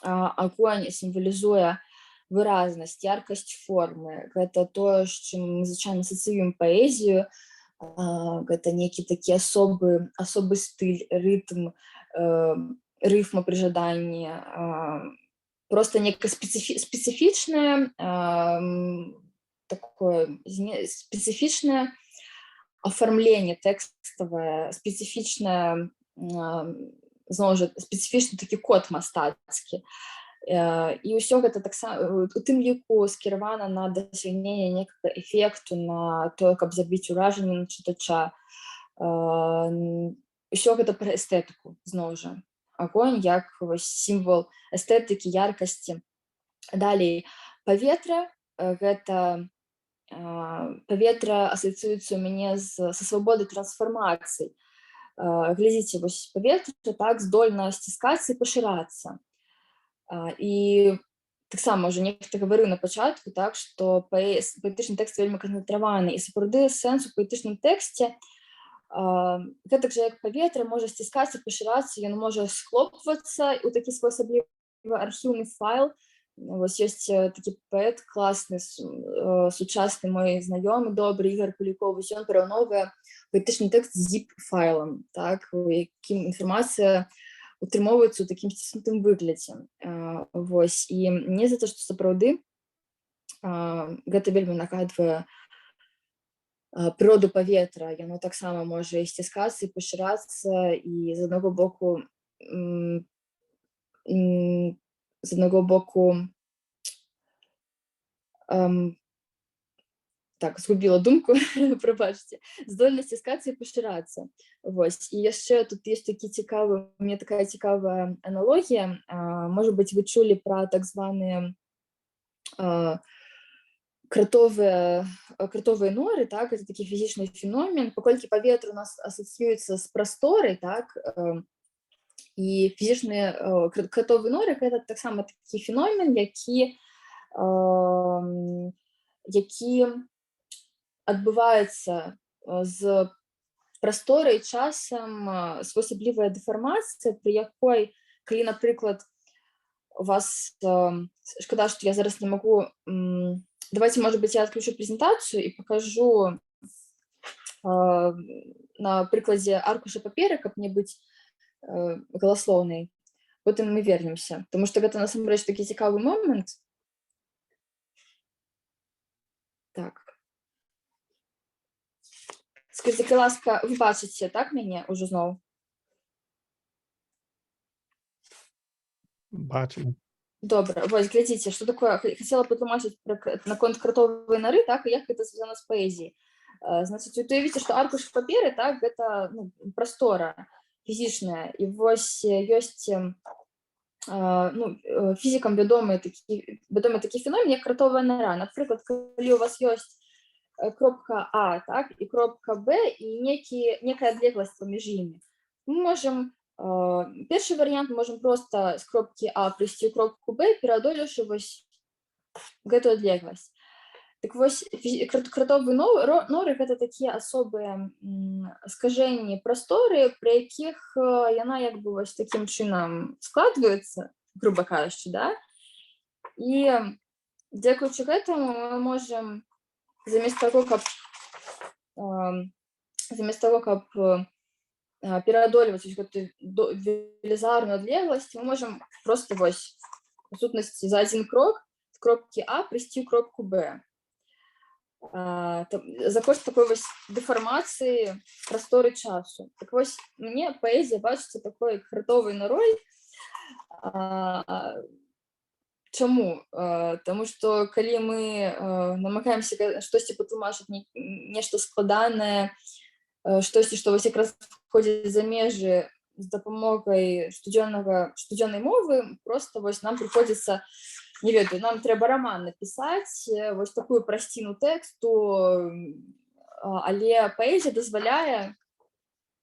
Агонь сімвалізуе выразнасць, яркасць формы. Гэта тое, з чым мы звычайна асацыюем паэзію. Гэта нейкі такі асобы стыль, рытм, рыфма пры жаданні, проста некае спецыфічнае, такое спецыфічнае афармленне тэкставае, спецыфічнае, зноў жа, спецыфічны такі код мастацкі. І ўсё гэта таксама у тым ліку скіравана на дасягненне некага эфекту, на тое, каб забіць уражанне на чытача. Усё гэта пра эстэтыку, зноў жа. Агонь як сімвал эстэтыкі, яркасці. Далей паветра. Гэта паветра асацыюецца ў мяне са свабодай трансфармацый. Глядзіце, вось паветра так здольна сціскацца і пашырацца. І таксама ўжо нехта гаварыў на пачатку, так, што паэтычны тэкст вельмі канцэнтраваны, і сапраўды сэнс у паэтычным тэксце гэтак жа як паветра можа сціскацца, пашырацца, ён можа схлопвацца ў такі своеасаблівы архіўны файл. Вось ёсць такі паэт класны, сучасны мой знаёмы, добры, Ігор Куліков, ён параўноўвае паэтычны тэкст з zip-файлам, так, у якім інфармацыя утрымоўваецца ў такім сціснутым выглядзе. Вось, і мне здаецца, што сапраўды гэта вельмі нагадвае прыроду паветра. Яно таксама можа і сціскацца, і пашырацца, і з аднаго боку так, згубіла думку, прабачце, здольна сціскацца і пашырацца. Вось, і яшчэ тут ёсць такі цікавы, у мяне такая цікавая аналогія. Можа быць, вы чулі пра так званыя кратовыя норы, так, это такі фізічны феномен. Паколькі паветра у нас асацыюецца з прасторай, так, і фізічныя кратовыя норы — гэта таксама такі феномен, які адбываецца з прасторай і часам, своеасаблівая дэфармацыя, пры якой, калі, напрыклад, у вас, шкада, што я зараз не магу, давайте, может быть, я отключу презентацию и покажу на прыкладзе аркуша паперы, каб не быць галаслоўнай. Потым мы вернемся, потому што гэта насамрэч такі цікавы момант. Так. Скажіть, будь ласка, ви бачите, так, мене уже знову? Бачу. Добре, ось, глядите, что такое, хотела потлумачить наконт кротовой норы, так, и як это связано с поэзией. Значит, вот уявите, что аркуш паперы, так, это, ну, простора фізічная, і вось ёсць, ну, фізікам вядомы такі феномен, як кротовая нора. Напрыклад, калі у вас ёсць кропка А, так, і кропка Б, і некая адлегласць паміж імі. Мы можем першы варыянт, можем просто з кропкі А прыйсці ў кропку Б, пераадолеўшы вось гэтую адлегласць. Так вось, кротовыя норы гэта такія асобыя скажэнні прасторы, пры якіх яна як бы вось такім чынам складваецца, груба кажучы, да? І дзякуючы гэтаму мы можам замест того, каб пераадольваць гэтую велізарную адлегласць, мы можам просто вось у сутнасці за адзін крок з кропкі А прыйсці ў кропку Б. За кошт такой вось дэфармацыі прасторы часу. Так вось, мне паэзія бачыцца такой кротовай норой. Чаму? Таму што калі мы намагаемся штосьці патлумачыць, нешта складанае, штосьці, што вось якраз ходзіць за межы з дапамогай штодзённай мовы, просто вось нам прыходзіцца, не ведаю, нам трэба раман напісаць, вось такую прасціну тэксту, але паэзія дазваляе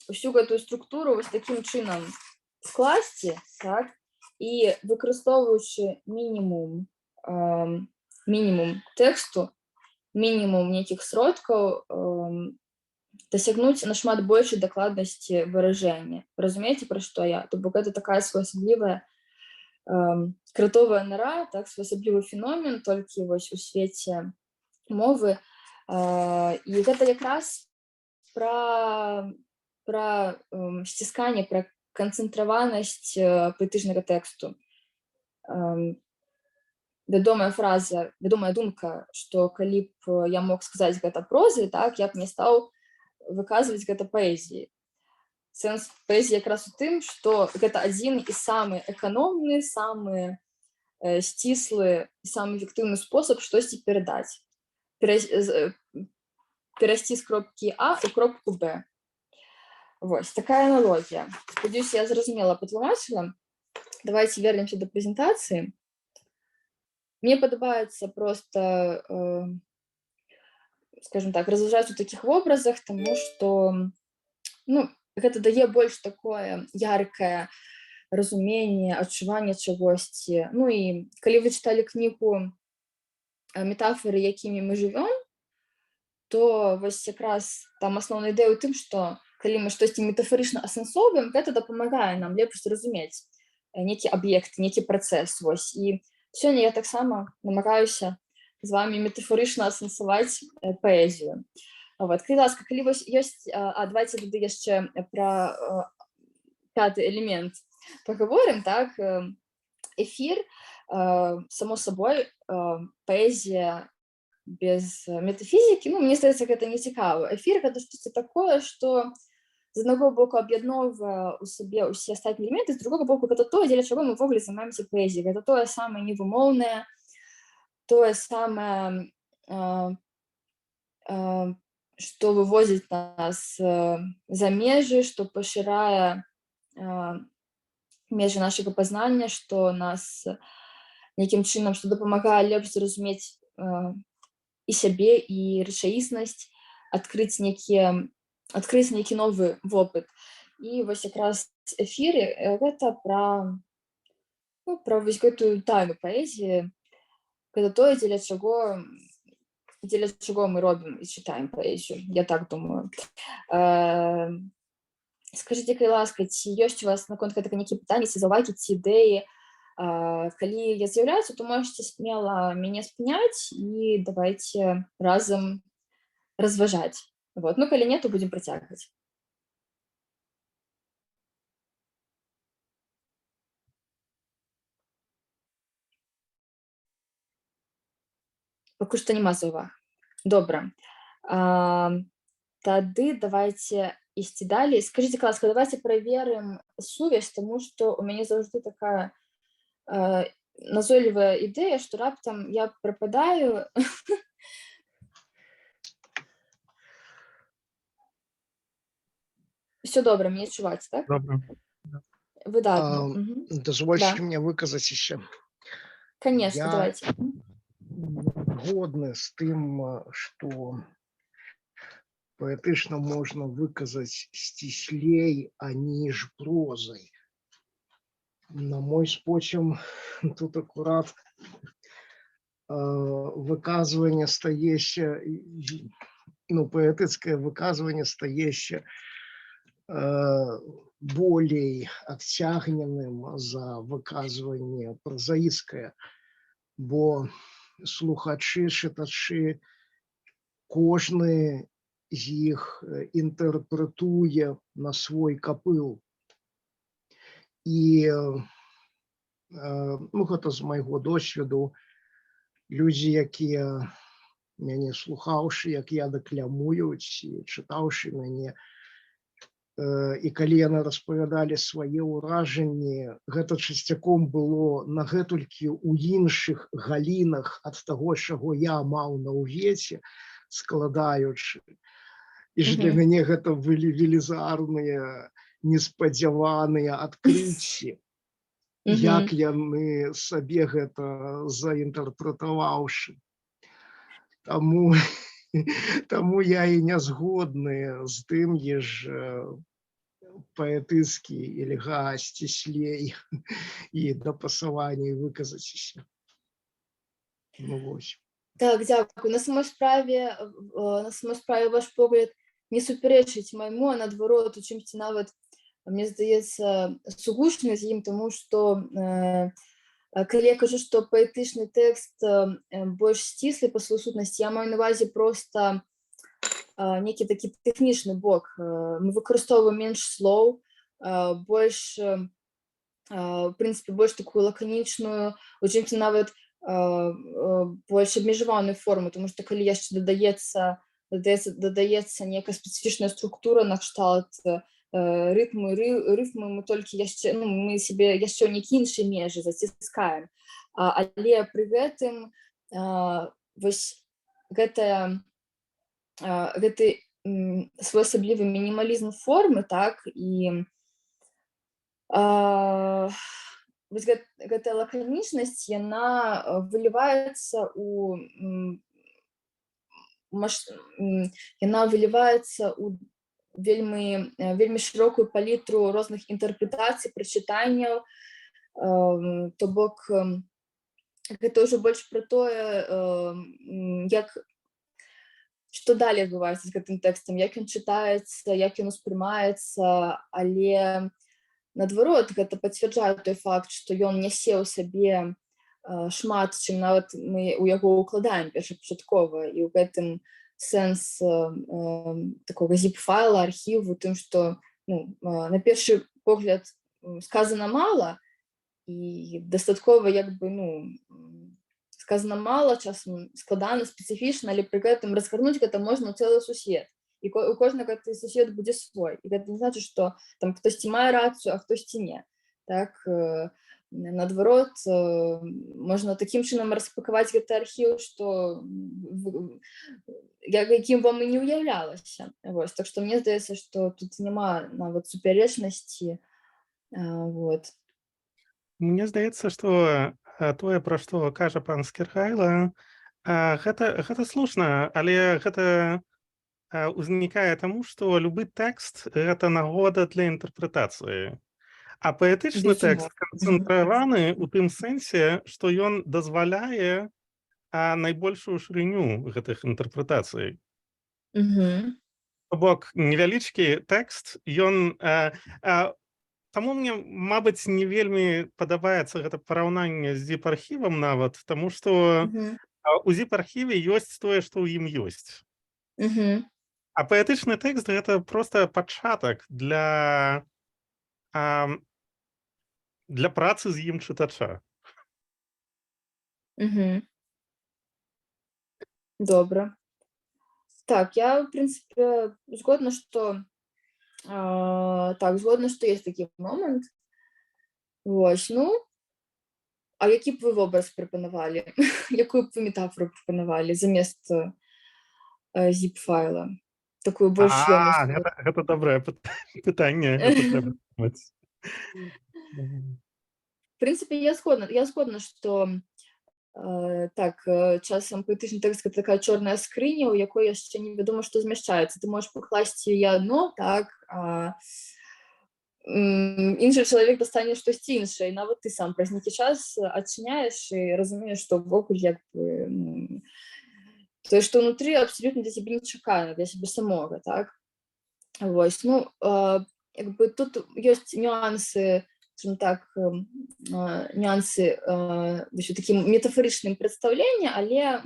усю гэтую структуру вось такім чынам скласці, так, і выкарыстоўваючы мінімум тэксту, мінімум нейкіх сродкаў, дасягнуць нашмат большай дакладнасці выражэння. Разумееце, пра што я? То бок гэта такая своеасаблівая кротовая нора, так, своеасаблівы феномен толькі вось у свеце мовы. І гэта якраз пра сцісканне, пра канцэнтраванасць паэтычнага тэксту. Вядомая фраза, вядомая думка, што калі б я мог сказаць гэта прозай, так, я б не стаў выказваць гэта паэзіяй. Сэнс паэзіі якраз у тым, што гэта адзін і самы эканомны, самы сціслы і самы эфектыўны спосаб штосьці перадаць. Перайсці з кропкі А ў кропку Б. Вось, такая аналогія. Спадзяюся, я зразумела патлумачыла. Давайте вернемся до прэзентацыі. Мне падабаецца проста, скажем так, разважаць у такіх вобразах, таму што, ну, гэта дае больш такое яркае разуменне, адчуванне чагосьці. Ну і калі вы чыталі кнігу «Метафоры, якімі мы жывём», то вось якраз там асноўная ідэя ў тым, што калі мы штосьці метафарычна асэнсоўваем, гэта дапамагае нам лепш зразумець нейкі аб'ект, нейкі працэс. Вось. І сёння я таксама намагаюся з вами метафорычна асэнсаваць паэзію. Вот. Калі ласка, калі вось ёсць, давайте туды яшчэ пра пяты элемент паговорым, так, эфір, само сабой, паэзія без метафізікі, ну, мне здаецца, гэта не цікава. Эфір гэта штосьці такое, што з аднаго боку аб'ядноўвае ў сабе ўсе астатнія элементы, з другога боку гэта тое, дзеля чаго мы ўвогуле займаемся паэзіяй. Гэта тое самае невымоўнае, тое самае, што вывозіць нас за межы, што пашырае межы нашага пазнання, што нас нейкім чынам, што дапамагае лепш зразумець і сябе, і рэчаіснасць, адкрыць нейкі новы вопыт. І вось якраз эфіры гэта пра вось гэтую тайну паэзіі, гэта тое, дзеля чаго мы робім і чытаем паэзію, я так думаю. Скажыце, калі ласка, ці ёсць у вас наконт гэтага нейкія пытанні, ці заўвагі, ці ідэі? Калі я з'яўляюся, то можете смела мяне спыняць і давайте разам разважаць. Вот. Ну, калі не, то будзем працягваць. Пакуль што няма заўваг. Добра. Тады давайте ісці далей. Скажите, ласка, давайте праверым сувязь, тому што у мяне заўжды такая назойлівая ідэя, што раптам я прападаю. Все добра, мне чуваць, так? Добре. Выдатна. Дозвольте Да. мне выказать еще. Конечно, Я давайте. згодны з тым, што паэтычна можна выказаць сціслей, аніж прозай. На мой спочым, тут акурат выказванне стаеше, паэтыцкае выказванне стаеше болей адцягненым за выказванне празаіцкае, бо слухачы, чытачы, кожны з іх інтэрпрэтуе на свой капыл. І гэта з майго досведу, людзі, якія мяне слухаўшы, як я дэклямуюць, і чытаўшы мяне, і калі яны распавядалі свае ўражанні, гэта часцяком было нагэтулькі ў іншых галінах ад таго, чаго я маў на ўвеце, складаючы. І ж для мяне гэта былі велізарныя, неспадзяваныя адкрыцці, як яны сабе гэта заінтэрпрэтаваўшы. Таму я і не згодны з тым, еш паэтыцкі ільга сціслей і дапасаванне і выказаціся. Вось. Так, дзякую. На самой справе ваш погляд не супярэчыць майму, а наадварот, у чымсьці нават, мне здаецца, сугучны з ім, таму што калі я кажу, што паэтычны тэкст больш сціслы па сваёй сутнасці, я маю на ўвазе проста нейкі такі тэхнічны бок. Мы выкарыстоўваем менш слоў, больш, в прынцыпе, больш такую лаканічную, у чымсьці нават больш абмежаваную форму, тому што калі яшчэ дадаецца нейкая спецыфічная структура на кшталт рытму, мы толькі яшчэ, мы сябе яшчэ ў нейкія іншыя межы заціскаем. Але пры гэтым вось гэты своеасаблівы мінімалізм формы, так, і вось гэтая лаканічнасць, яна выліваецца ў вельмі шырокую палітру розных інтэрпрэтацый, прачытанняў, то бок гэта ўжо больш пра тое, што далей адбываецца з гэтым тэкстам, як ён чытаецца, як ён успрымаецца, але наадварот, гэта пацвярджае той факт, што ён нясе ў сабе шмат, чым нават мы ў яго ўкладаем першапачаткова, і ў гэтым сэнс такога zip-файла, архіву, тым, што на першы погляд сказана мала, і дастаткова сказана мала, часам складана, спецыфічна, але пры гэтым разгарнуць гэта можна ў цэлы сусвет. І у кожнага гэты сусвет будзе свой. І гэта не значыць, што там хтосьці мае рацыю, а хтосьці не. Так, наадварот, можна такім чынам распакаваць гэты архіў, што якім вам і не ўяўлялася. Так што мне здаецца, што тут няма нават супярэчнасці. Мне здаецца, што тое, пра што кажа пан Скіргайла, гэта слушна, але гэта узнікае таму, што любы тэкст — гэта нагода для інтэрпрэтацыі. А паэтычны тэкст канцэнтраваны ў тым сэнсе, што ён дазваляе найбольшую шырыню гэтых інтэрпрэтацый. То бок, невялічкі тэкст, ён... Таму мне, мабыць, не вельмі падабаецца гэта параўнанне з zip-архівам нават, таму што у zip-архіве ёсць тое, што ў ім ёсць. А паэтычны тэкст — гэта проста пачатак для працы з ім чытача. Добра. Так, я, в принципе, згодна, что згодна, што ёсць такі момант. Вось, ну, а які б вы вобраз прапанавалі? Якую б вы метафору прапанавалі замест zip-файла? Такую больш ёмістую. Гэта добрае пытанне, гэта трэба думаць. В прынцыпе, я згодна, што часам паэтычны тэкст гэта такая чорная скрыня, у якой яшчэ невядома, што змяшчаецца. Ты можаш пакласці яе адно, так, а іншы чалавек дастане штосьці іншае, і нават ты сам праз нейкі час адчыняеш і разумееш, што ўвогуле як бы тое, што ўнутры абсалютна для цябе нечакана, для сябе самога, так. Вось, ну, як бы тут ёсць нюансы, скажем так, нюансы такім метафорычным прадстаўлення, але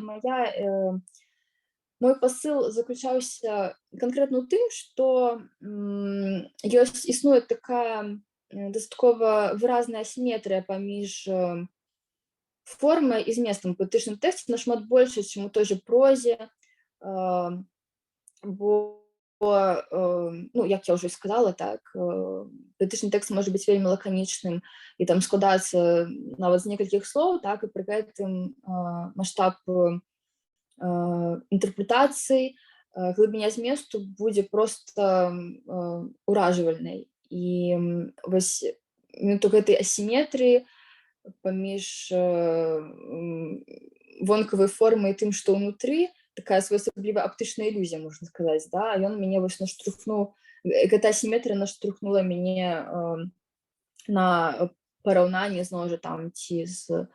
мой пасыл заключаўся канкрэтна ў тым, што існуе такая дастаткова выразная асіметрыя паміж формай і зместам у паэтычным тэксце нашмат больш, чым у той жа прозе, бо ну, як я ўжо сказала, так, паэтычны тэкст можа быць вельмі лаканічным і там складаецца нават з некалькіх слоў, так, і пры гэтым маштаб інтэрпрэтацыі, глыбіня зместу будзе проста уражвальнай. І вось у гэтай асіметрыі паміж вонкавай формай і тым, што ўнутры, такая своеасаблівая аптычная ілюзія, можна сказаць, да, ён мяне вось наштурхнуў, гэта асіметрыя наштурхнула мяне на параўнанне, зноў жа, там, ці з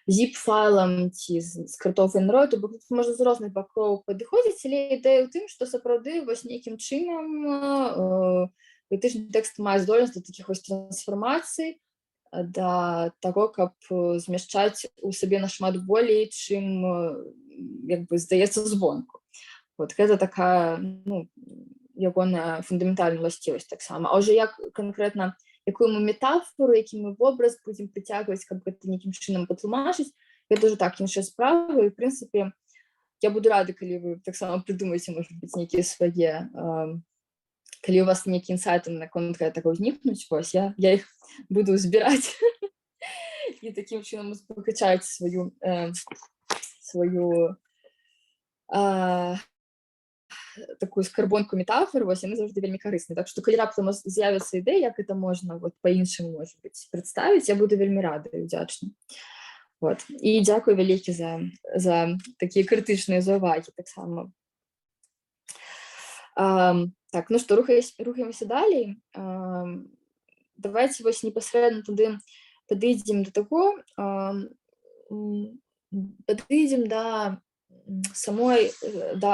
zip-файлам, ці з картофель-рой, то бок тут можна з розных бакоў падыходзіць, але ідэя ў тым, што сапраўды вось нейкім чынам паэтычны тэкст мае здольнасць да такіх вось трансфармацый, да таго, каб змяшчаць у сабе нашмат болей, чым як бы здаецца звонку. Вот гэта такая, ну, ягоная фундаментальная ўласцівасць таксама. А ўжо як канкрэтна, якую мы метафору, які мы вобраз будзем прыцягваць, каб гэта нейкім чынам патлумачыць, гэта ўжо так іншая справа. І, в прынцыпе, я буду рада, калі вы таксама прыдумаеце, можа быць, нейкія свае, калі у вас нейкія інсайты наконт гэтага ўзнікнуць, вось, я іх буду збіраць і такім чынам узбагачаць сваю такую скарбонку метафор, вось, яны заўжды вельмі карысныя. Так што, калі раптам з'явіцца ідэя, як гэта можна вот па-іншаму, можа быць, прадставіць, я буду вельмі рада і ўдзячна. Вот. І дзякую вялікі за такія крытычныя заўвагі таксама. Так, ну што, рухаемся далей. Давайте вось непасрэдна тады падыдзем да таго, падыдзем да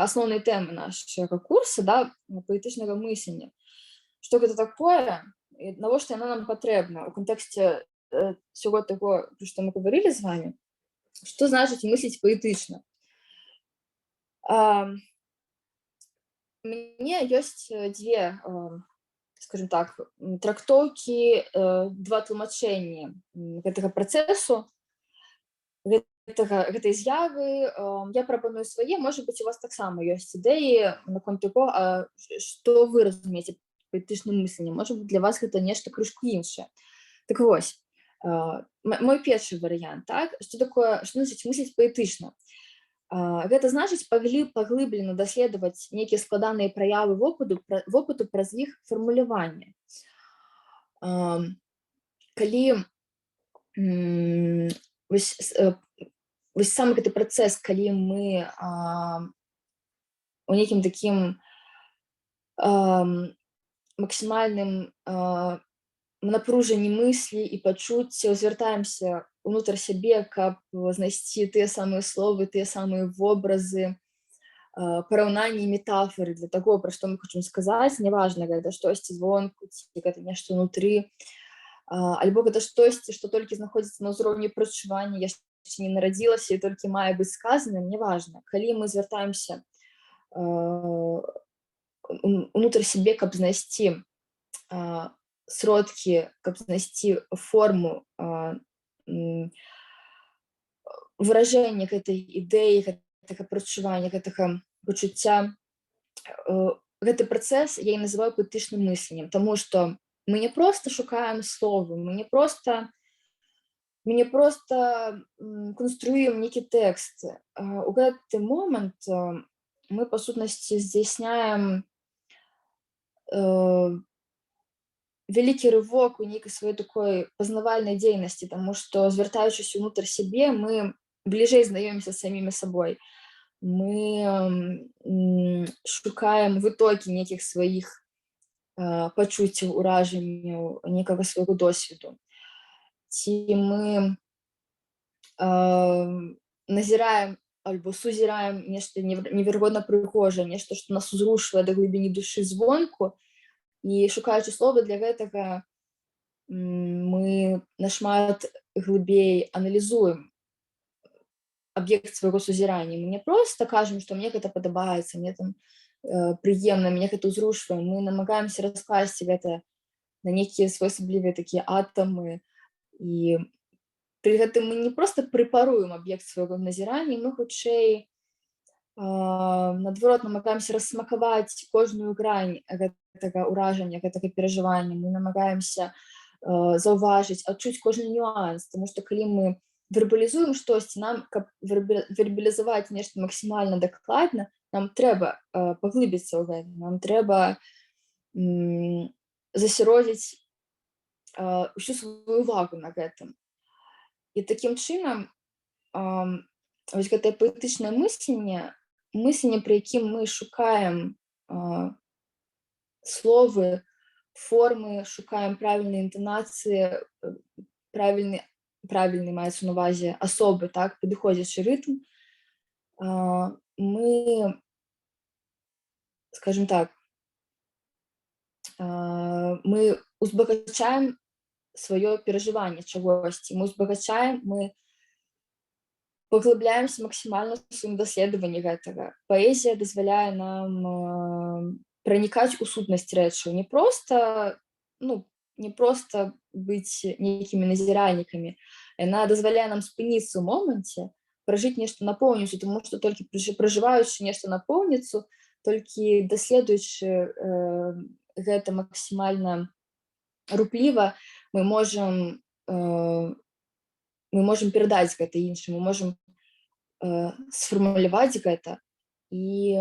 асноўнай тэмы нашага курса, да, паэтычнага мыслення. Што гэта такое, і навошта яно нам патрэбна ў кантэксце всего таго, пра што мы гаварылі з вами, што значыць мысліць паэтычна. У мяне ёсць дзве, скажем так, трактоўкі, два тлумачэнні гэтага працэсу, гэтай з'явы. Я прапаную свае, можа быць, у вас таксама ёсць ідэі наконт таго, што вы разумееце паэтычным мысленнем. Можа быць, для вас гэта нешта крышку іншае. Так вось, мой першы варыянт, так, што значыць мысліць паэтычна? Гэта значыць паглыблена даследаваць нейкія складаныя праявы вопыту праз іх фармуляванне. Калі вось сам гэты працэс, калі мы у нейкім такім максімальным напружанні мыслі і пачуццяў звяртаемся ўнутр сябе, каб знайсці тыя самыя словы, тыя самыя вобразы, параўнанні, метафоры для таго, пра што мы хочам сказаць. Неважна, гэта штосьці звонку, ці гэта нешта ўнутры, альбо гэта штосьці, што толькі знаходзіцца на ўзроўні прачування, яшчэ не нарадзілася і толькі мае быць сказаным, неважна. Калі мы звяртаемся ўнутр сябе, каб знайсці сродкі, каб знайсці форму выражэння гэтай ідэі, гэтага прачування, гэтага пачуцця гэты працэс я і называю паэтычным мысленнем, таму што мы не проста шукаем словы, мы не проста канструюем нейкі тэкст. У гэты момант мы па сутнасці здзяйсняем вялікі рывок у нейкай сваёй такой пазнавальнай дзейнасці, таму што, звяртаючыся ўнутр сябе, мы бліжэй знаёмімся з самімі сабой. Мы шукаем вытокі нейкіх сваіх пачуццяў, уражанняў, нейкага свайго досведу. Ці мы назіраем альбо сузіраем нешта неверагодна прыгожае, нешта, што нас узрушвае да глыбіні душы звонку, і шукаючы словы для гэтага мы нашмат глыбей аналізуем аб'ект свайго сузірання. Мы не проста кажам, што мне гэта падабаецца, мне там прыемна, мне гэта ўзрушвае. Мы намагаемся раскласці гэта на нейкія своеасаблівыя такія атамы. І пры гэтым мы не проста прэпаруем аб'ект свайго назірання, мы хутчэй наадварот намагаемся рассмакаваць кожную грань гэтага ўражання, гэтага перажывання. Мы намагаемся заўважыць, адчуць кожны нюанс, таму што калі мы вербалізуем штосьці, нам, каб вербалізаваць нешта максімальна дакладна, нам трэба паглыбіцца ў гэта, нам трэба засяродзіць усю сваю увагу на гэтым. І такім чынам вось гэтае паэтычнае мысленне, пры якім мы шукаем словы, формы, шукаем правільныя інтанацыі, правільны маецца на ўвазе асобы, так, падыходзячы рытм, мы, скажем так, мы узбагачаем сваё перажыванне чагосьці, мы узбагачаем, мы паглыбляемся максімальна ў сваім даследаванні гэтага. Паэзія дазваляе нам пранікаць у сутнасць рэчаў, не проста быць нейкімі назіральнікамі. Яна дазваляе нам спыніцца ў моманце, пражыць нешта напоўніцу, таму што толькі пражываючы нешта напоўніцу, толькі даследуючы гэта максімальна рупліва, мы можам перадаць гэта іншым, мы можам сфармуляваць гэта і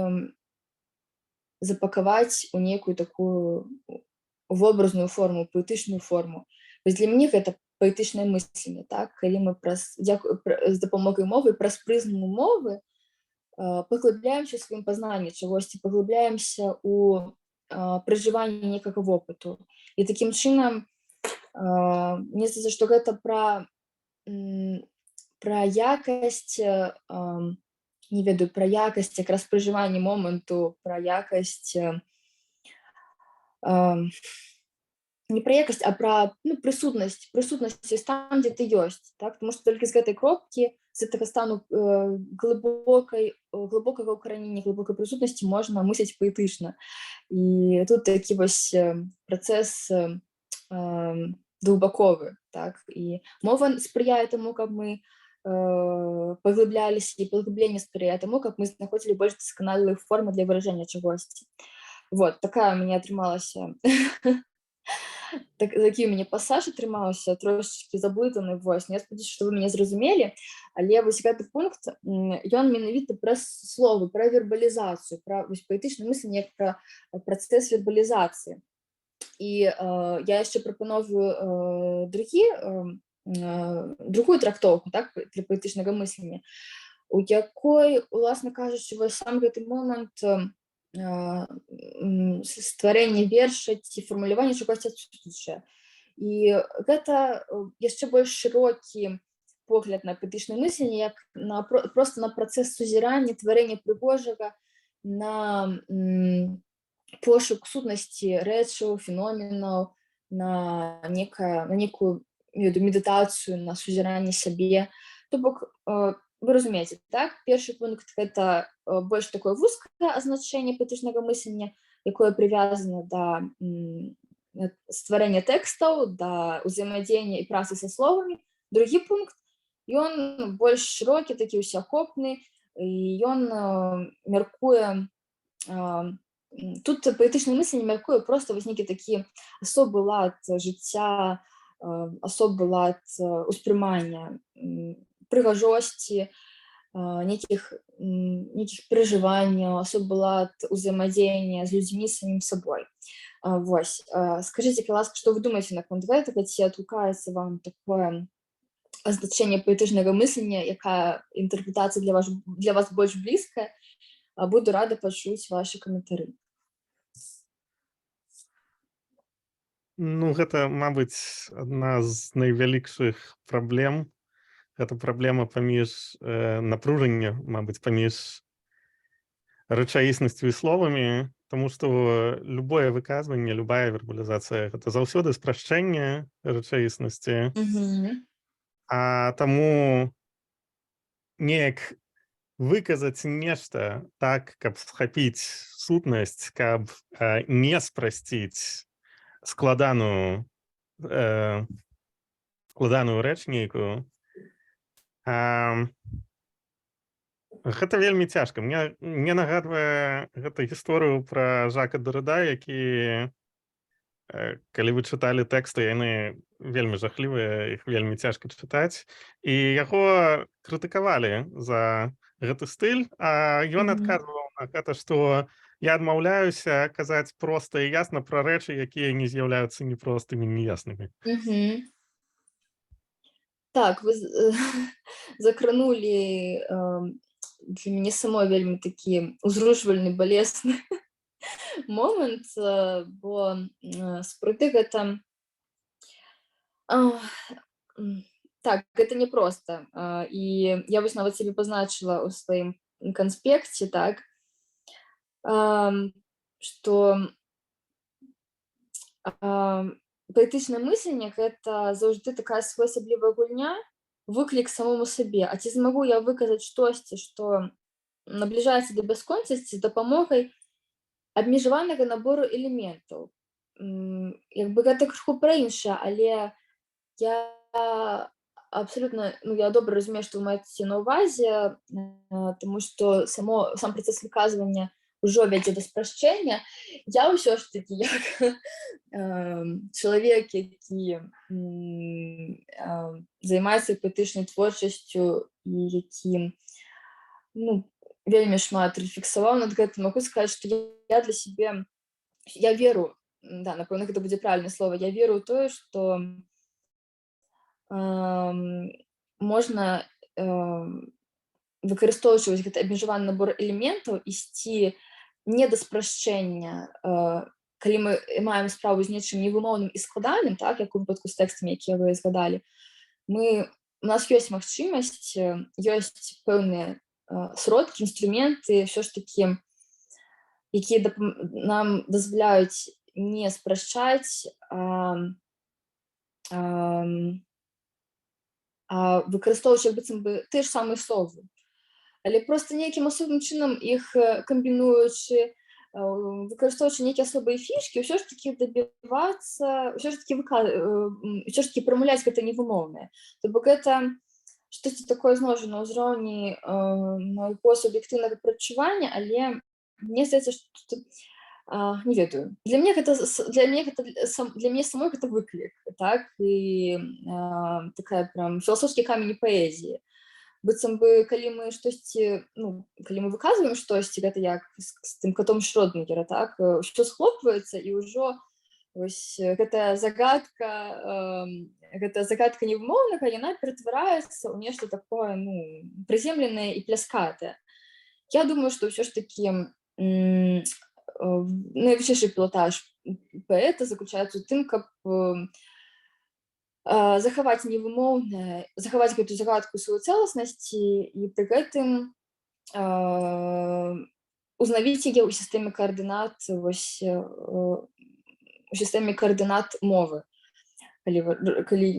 запакаваць у нейкую такую вобразную форму, паэтычную форму. Вось для мяне гэта паэтычнае мысленне, так, калі мы з дапамогай мовы, праз прызму мовы паглыбляемся ў сваім пазнанні чагосьці, паглыбляемся ў пражыванні нейкага вопыту. І такім чынам, мне здаецца, што гэта пра якасць, не ведаю, пра якасць якраз пражывання моманту, пра якасць, не пра якасць, а пра прысутнасць там, дзе ты ёсць, так? Таму што толькі з гэтай кропкі, з гэтага стану глыбокага ўкаранення, глыбокай прысутнасці можна мысліць паэтычна. І тут такі вось працэс двухбаковы, так? І мова спрыяе таму, каб мы паглыбляліся, і паглыбленне спрыяе таму, каб мы знаходзілі больш дасканалыя формы для выражэння чагосьці. Вот, такая у мяне атрымалася, такі у мяне пасаж атрымаўся, трошачкі заблытаны, вось. Я спадзяюся, што вы мяне зразумелі, але вось гэты пункт, ён менавіта пра словы, пра вербалізацыю, пра паэтычнае мысленне як пра працэс вербалізацыі. І я яшчэ прапановую другую трактоўку, так, для паэтычнага мыслення, у якой, уласна кажучы, вось сам гэты момант стварэння верша ці фармулявання чагосьці адсутнічае. І гэта яшчэ больш шырокі погляд на паэтычнае мысленне, як проста на працэс сузірання, тварэння прыгожага, на пошук сутнасці рэчаў, феноменаў, на некую медытацыю, на сузіранне сябе. То бок, вы разумееце, так? Першы пункт – гэта больш такое вузкае азначэнне паэтычнага мыслення, якое прывязана да стварэння тэкстаў, да ўзаемадзеяння і працы са словамі. Другі пункт, ён больш шырокі, такі ўсеахопны, і ён мяркуе тут поетичне мислення мяркує просто вось нейкі такі асобы лад жыцця, асобы лад успрымання прыгажосці, нейкіх перажыванняў, асобы лад узаемадзеяння з людзьмі, самім сабой. Вось. Скажыце, калі ласка, што вы думаеце наконт гэтага, ці адгукаецца вам такое азначэнне паэтычнага мыслення, якая інтэрпрэтацыя для вас больш блізкая? Буду рада пачуць вашы каментары. Ну, гэта, мабыць, адна з найвялікшых праблем. Гэта праблема паміж напружання, мабыць, паміж рэчаіснасцю і словамі, тому што любое выказванне, любая вербалізацыя гэта заўсёды спрашчэнне рэчаіснасці. А таму неяк выказаць нешта так, каб схапіць сутнасць, каб не спрасціць складаную рэч нейкую. Гэта вельмі цяжка. Мне нагадвае гэта гісторыю пра Жака Дэрыда, які, калі вы чыталі тэксты, яны вельмі жахлівыя, іх вельмі цяжка чытаць. І яго крытыкавалі за гэты стыль, а ён адказваў на гэта, што я адмаўляюся казаць проста і ясна пра рэчы, якія не з'яўляюцца ні простымі, ні яснымі. Так, вы закранулі для мяне самой вельмі такі узрушвальны, балесны момант, бо сапраўды гэта так, гэта непроста. І я вось нават сябе пазначыла ў сваім канспекце, так, што паэтычнае мысленне гэта заўжды такая своеасаблівая гульня, выклік самому сабе. А ці змагу я выказаць штосьці, што набліжаецца да бясконцасці з дапамогай абмежаванага набору элементаў. Як бы гэта крыху пра іншае, але я абсалютна, я добра разумею, што вы маеце на ўвазе, таму што сам працэс выказвання ўжо вядзе да спрашчэння. Я ўсё ж такі, як чалавек, які займаецца паэтычнай творчасцю і які вельмі шмат рэфлексаваў над гэтым, магу сказаць, што я для сябе, я веру, да, напэўна, гэта будзе правільнае слова, я веру ў тое, што можна, выкарыстоўваючы гэты абмежаваны набор элементаў, ісці не да спрашчэння, калі мы маем справу з нечым невымоўным і складаным, так, як у выпадку з тэкстамі, якія вы згадалі, у нас ёсць магчымасць, ёсць пэўныя сродкі, інструменты, ўсё ж такі, якія нам дазваляюць не спрашчаць, выкарыстоўваючы быццам бы тыя ж самыя словы. Але проста нейкім асобным чынам іх камбінуючы, выкарыстоўваючы нейкія асобыя фішкі, ўсё ж такі дабівацца, ўсё ж такі прамаўляць гэта невымоўнае. То бок гэта штосьці такое зноў жа на ўзроўні майго суб'ектыўнага прачування, але мне здаецца, што не ведаю. Для мяне самой гэта выклік, так, і такая прям філасофскі камень паэзіі. Быццам бы, калі мы штосьці, калі мы выказваем штосьці, гэта як з тым котом Шрёдынгера, так, усё схлопваецца, і ўжо вось гэтая загадка невымоўнага, яна ператвараецца ў нешта такое, прыземленае і пляскатае. Я думаю, што ўсё ж такі найвышэйшы пілатаж паэта заключаецца ў тым, каб захаваць невымоўнае, захаваць гэту загадку сваёй цэласнасці і пры гэтым узнавіць яе ў сістэме каардынат, у сістэме каардынат мовы. Калі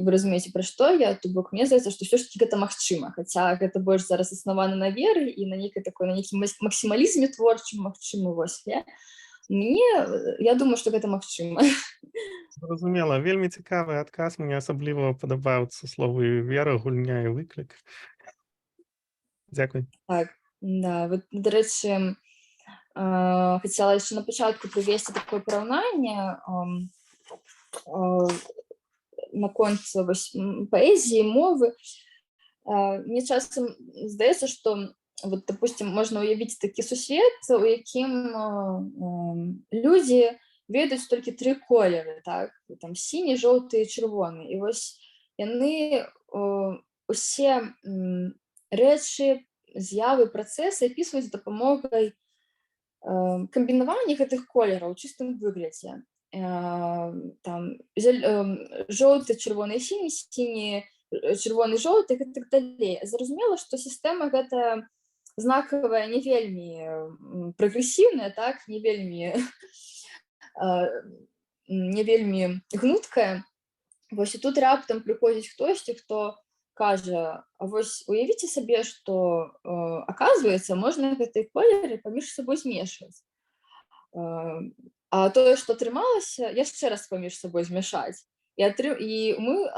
вы разумееце, пра што я, то бок мне здаецца, што ўсё ж такі гэта магчыма, хаця гэта больш зараз аснавана на веры і на нейкім максімалізме творчым магчыма, вось, я думаю, што гэта магчыма. Зразумела, вельмі цікавы адказ, мне асабліва падабаюцца словы вера, гульня і выклік. Дзякуй. Так, да, дарэчы, хотела еще на початку привести такое параўнанне наконт паэзіі, мовы. Мне часам здаецца, што вот, допустим, можна уявіць такі сусвет, у якім людзі ведаюць толькі 3 колеры, так? Там сіні, жоўты і чырвоны. І вось яны усе рэчы, з'явы, працэсы апісваюць з дапамогай камбінавання гэтых колераў у чыстым выглядзе. Там жоўты, чырвоны, сіні, сіні, чырвоны, жоўты і так далей. Зразумела, што сістэма гэта знакавая не вельмі прагрэсіўная, так, не вельмі гнуткая. Вось і тут раптам прыходзіць хтосьці, хто кажа: а вось уявіце сабе, што, аказваецца, можна гэтыя колеры паміж сабой змешваць. А тое, што атрымалася, яшчэ раз паміж сабой змяшаць. І мы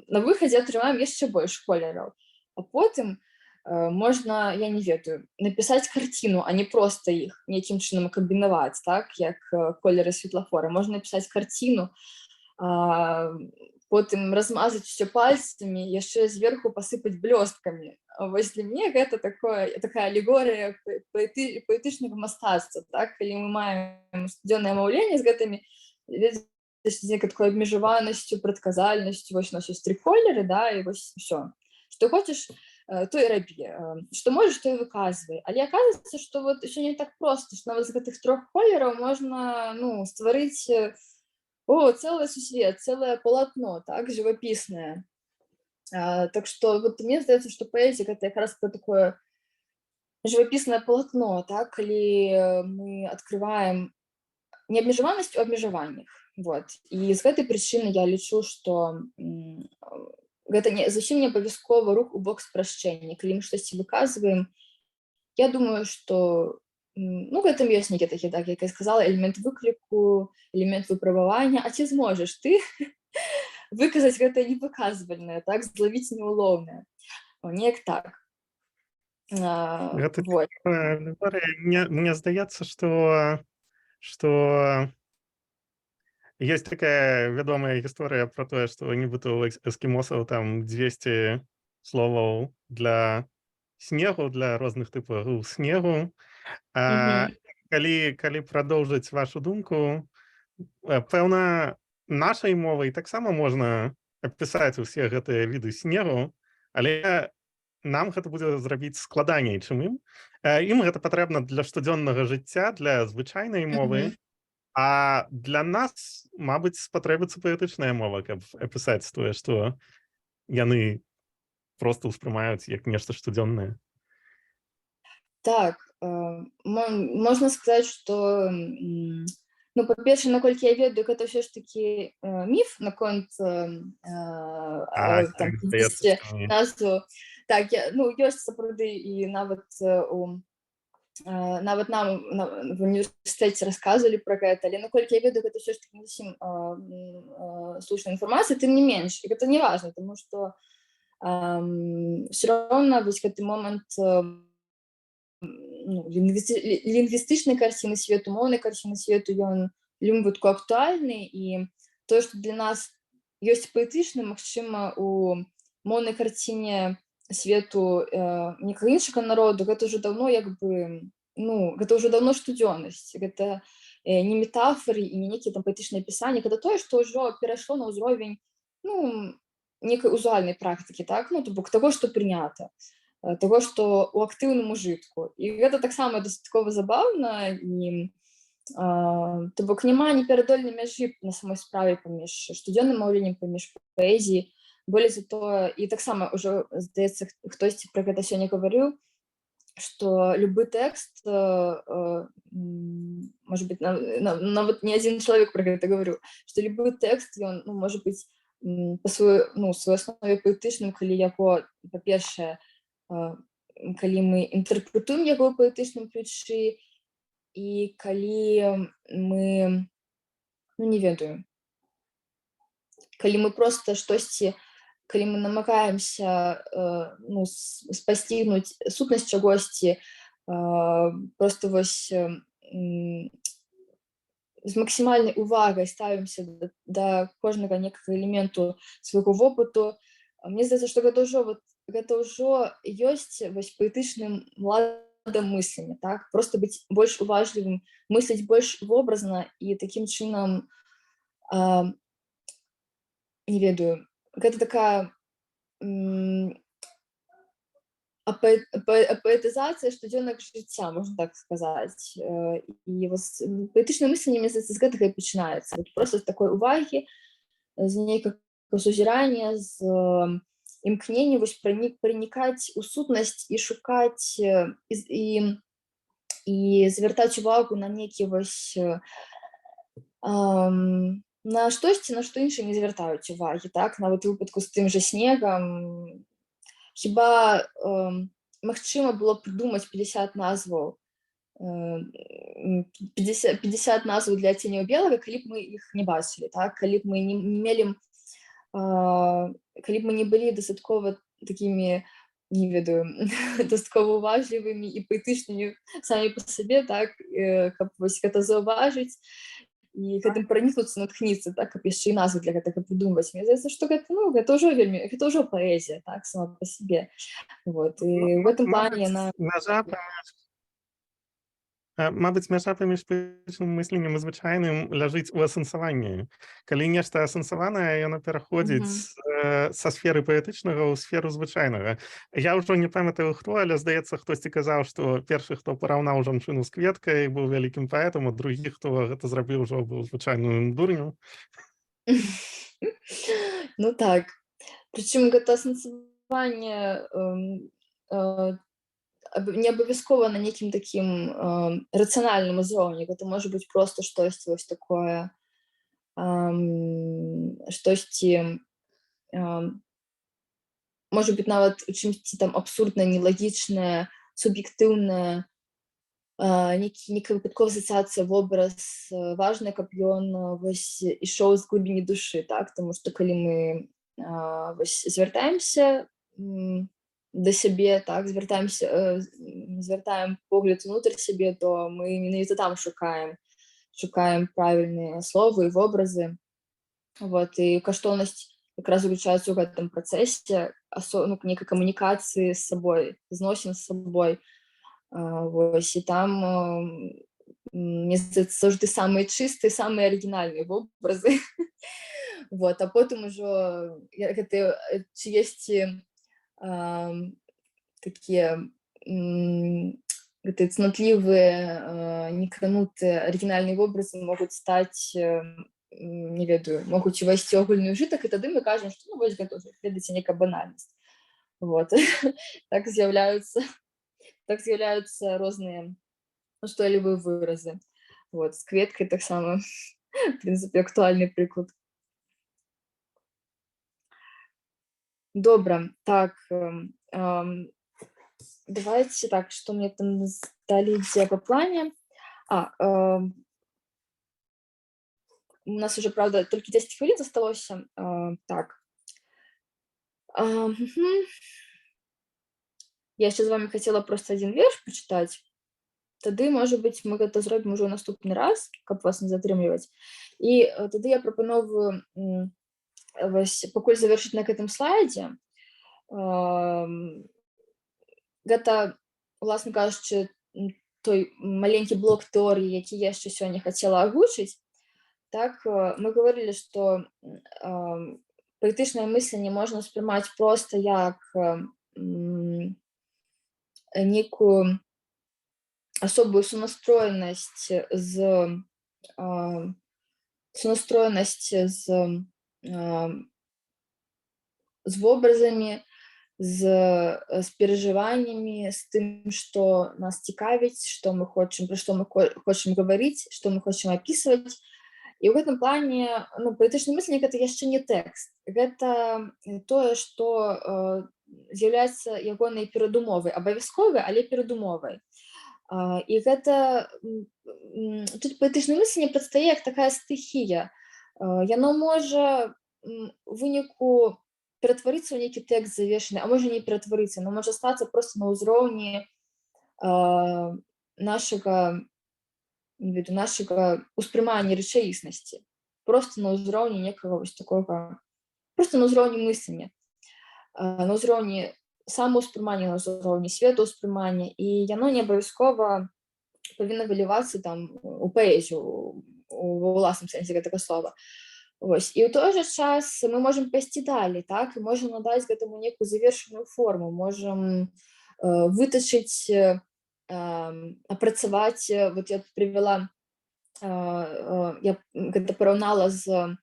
на выхадзе атрымаем яшчэ больш колераў. А потым можна, я не ведаю, напісаць карціну, а не проста іх нейкім чынам камбінаваць, так, як колеры светлафора. Можна напісаць карціну, потым размазаць усё пальцамі, яшчэ зверху пасыпаць блёсткамі. Вось для мяне гэта такая алегорыя паэтычнага мастацтва, так, калі мы маем штодзённае маўленне з гэтымі некай такой абмежаванасцю, прадказальнасцю, вось у нас ёсць 3 колеры, да, і вось усё. Што хочаш, то і рабі. Што можаш, то і выказвай. Але аказваецца, што вот усё не так проста, што нават з гэтых 3 колераў можна, стварыць цэлы сусвет, цэлае палатно, так, жывапіснае. Так што вот мне здаецца, што паэзія гэта якраз такое жывапіснае палатно, так, калі мы адкрываем неабмежаванасць у абмежаваннях. Вот. І з гэтай прычыны я лічу, што гэта зусім не абавязкова рух у бок спрашчэння. Калі мы штосьці выказваем, я думаю, што гэтым ёсць нейкі такі, так, як я сказала, элемент выкліку, элемент выпрабавання. А ці зможаш ты выказаць гэта невыказвальнае, так, злавіць неулоўнае? Неяк так. Гэта Вот. мне здаецца, што есть такая вядомая гісторыя пра тое, што нібыта ў эскімосаў там 200 словаў для снегу, для розных тыпаў снегу. Калі прадоўжыць вашу думку, пэўна, нашай мовай таксама можна апісаць усе гэтыя віды снегу, але нам гэта будзе зрабіць складаней, чым ім. Ім гэта патрэбна для штодзённага жыцця, для звычайнай мовы, а для нас, мабыць, спатрэбіцца паэтычная мова, каб апісаць тое, што яны проста ўспрымаюць як нешта штодзённае. Так, можна сказаць, што, па-першае, наколькі я ведаю, гэта ўсё ж такі міф наконт назву. Так, ёсць сапраўды, і нават нам в універсітэце расказвалі пра гэта, але наколькі я ведаю, гэта ўсё ж такі не зусім слушная інфармацыя, тым не менш, і гэта не важна, таму што ўсё роўна вось гэты момант лінгвістычнай карціны свету, моўнай карціны свету, ён у любым выпадку актуальны, і тое, што для нас ёсць паэтычна, магчыма, у моўнай карціне свету некага іншага народу, гэта ўжо даўно гэта ўжо даўно штодзённасць. Гэта не метафоры і не нейкія там паэтычныя апісанні, гэта тое, што ўжо перайшло на ўзровень некай узуальнай практыкі, так, то бок таго, што прынята, таго, што ў актыўным ужытку. І гэта таксама дастаткова забаўна, і то бок няма неперадольнай мяжы на самой справе паміж штодзённым маўленнем, паміж паэзіяй. Болей за тое, і таксама ўжо, здаецца, хтосьці пра гэта сёння гаварыў, што любы тэкст, можа быць, нават не адзін чалавек пра гэта гаварыў, што любы тэкст, ён можа быць па сваёй аснове паэтычным, калі яго, па-першае, калі мы інтэрпрэтуем яго ў паэтычным ключы, і калі мы, не ведаю, калі мы проста штосьці, калі мы намагаемся спасцігнуць сутнасць чагосьці Просто вось з максімальнай увагай ставімся да кожнага некага элементу свайго вопыту. Мне здаецца, што гэта ўжо ёсць вось паэтычным ладам мыслення, так? Просто быць больш уважлівым, мысліць больш вобразна і такім чынам, не ведаю, гэта такая паэтызацыя штодзённага жыцця, можна так сказаць. І паэтычнае мысленне, мне здаецца, з гэтага і пачынаецца. Просто з такой увагі, з нейкага сузірання, з імкнення пранікаць у сутнасць і шукаць і звяртаць увагу на нейкі на штосьці, на што іншыя не звяртаюць увагі, так? Нават у выпадку з тым жа снегам. Хіба магчыма было прыдумаць 50 назваў 50 назваў для ценяў белага, калі б мы іх не бачылі, так? Калі б мы не былі дастаткова такімі, не ведаю, дастаткова уважлівымі і паэтычнымі самі па сабе, так? Каб вось гэта заўважыць і гэтым пранікнуцца, натхніцца, так, каб яшчэ і назвы для гэтага прыдумваць. Мне здаецца, што гэта ўжо паэзія, так, сама па сабе. Вот. І ў гэтым плане яна... Мабыць, мяжа паміж паэтычным мысленнем і звычайным ляжыць у асэнсаванні. Калі нешта асэнсаванае, яно пераходзіць са сферы паэтычнага ў сферу звычайнага. Я ўжо не памятаю хто, але, здаецца, хтосьці казаў, што першы, хто параўнаў жанчыну з кветкай, быў вялікім паэтам, а другі, хто гэта зрабіў, ужо быў звычайным дурнем. Ну так. Прычым гэта асэнсаванне не абавязкова на нейкім такім рацыянальным узроўні. Гэта можа быць проста штосьці вось такое, штосьці, можа быць нават у чымсьці там абсурднае, нелагічнае, суб'ектыўнае, нейкая выпадковая асацыяцыя, вобраз, важна, каб ён вось ішоў з глыбіні душы, так? Таму што калі мы вось звяртаемся да сябе, так, звяртаем погляд унутр сябе, то мы менавіта там шукаем правільныя словы і вобразы. Вот. І каштоўнасць якраз заключаецца ў гэтым працэсе нейкай камунікацыі з сабой, зносін з сабой. Вось. І там, мне здаецца, заўжды самыя чыстыя, самыя арыгінальныя вобразы. Вот. А потым ужо ці ёсць такія цнотлівыя, некранутыя арыгінальныя вобразы могуць стаць, не ведаю, могуць увайсці ў агульны ўжытак, і тады мы кажам, што вось гэта ўжо, ведаеце, нейкая банальнасць. Вот. Так з'яўляюцца розныя устойлівыя выразы. Вот. З кветкай таксама, в прынцыпе, актуальны прыклад. Добра, так, давайте так, што мне там далі дзе па плане. У нас уже, правда, толькі 10 хвілін засталося. Так. Я яшчэ з вами хацела просто адзін верш пачытаць. Тады, можа быць, мы гэта зробім ужо ў наступны раз, каб вас не затрымліваць. І тады я прапановую пакуль завяршыць на гэтым слайдзе. Гэта, уласна кажучы, той маленькі блок тэорыі, які я яшчэ сёння хацела агучыць. Так, мы гаварылі, што паэтычнае мысленне можна ўспрымаць проста як нейкую асобую сонастроенасць з вобразамі, з перажываннямі, з тым, што нас цікавіць, пра што мы хочам гаварыць, што мы хочам апісваць. І ў гэтым плане паэтычнае мысленне гэта яшчэ не тэкст. Гэта тое, што з'яўляецца ягонай перадумовай, абавязковай, але перадумовай. І гэта тут паэтычнае мысленне прадстае як такая стыхія. Яно можа у выніку ператварыцца ў нейкі тэкст завершаны, а можа не ператварыцца, но можа стацца проста на ўзроўні нашага ўспрымання рэчаіснасці просто на ўзроўні некага вось такога, просто на ўзроўні мыслення, на ўзроўні самаўспрымання, на ўзроўні светаўспрымання, і яно не абавязкова павінна вылівацца там у паэзію у ўласным сэнсе гэтага слова. Вось. І ў той жа час мы можам пайсці далей, так, і можам надаць гэтаму некую завершаную форму, можам вытачыць, апрацаваць, вот я прывяла, я гэта параўнала з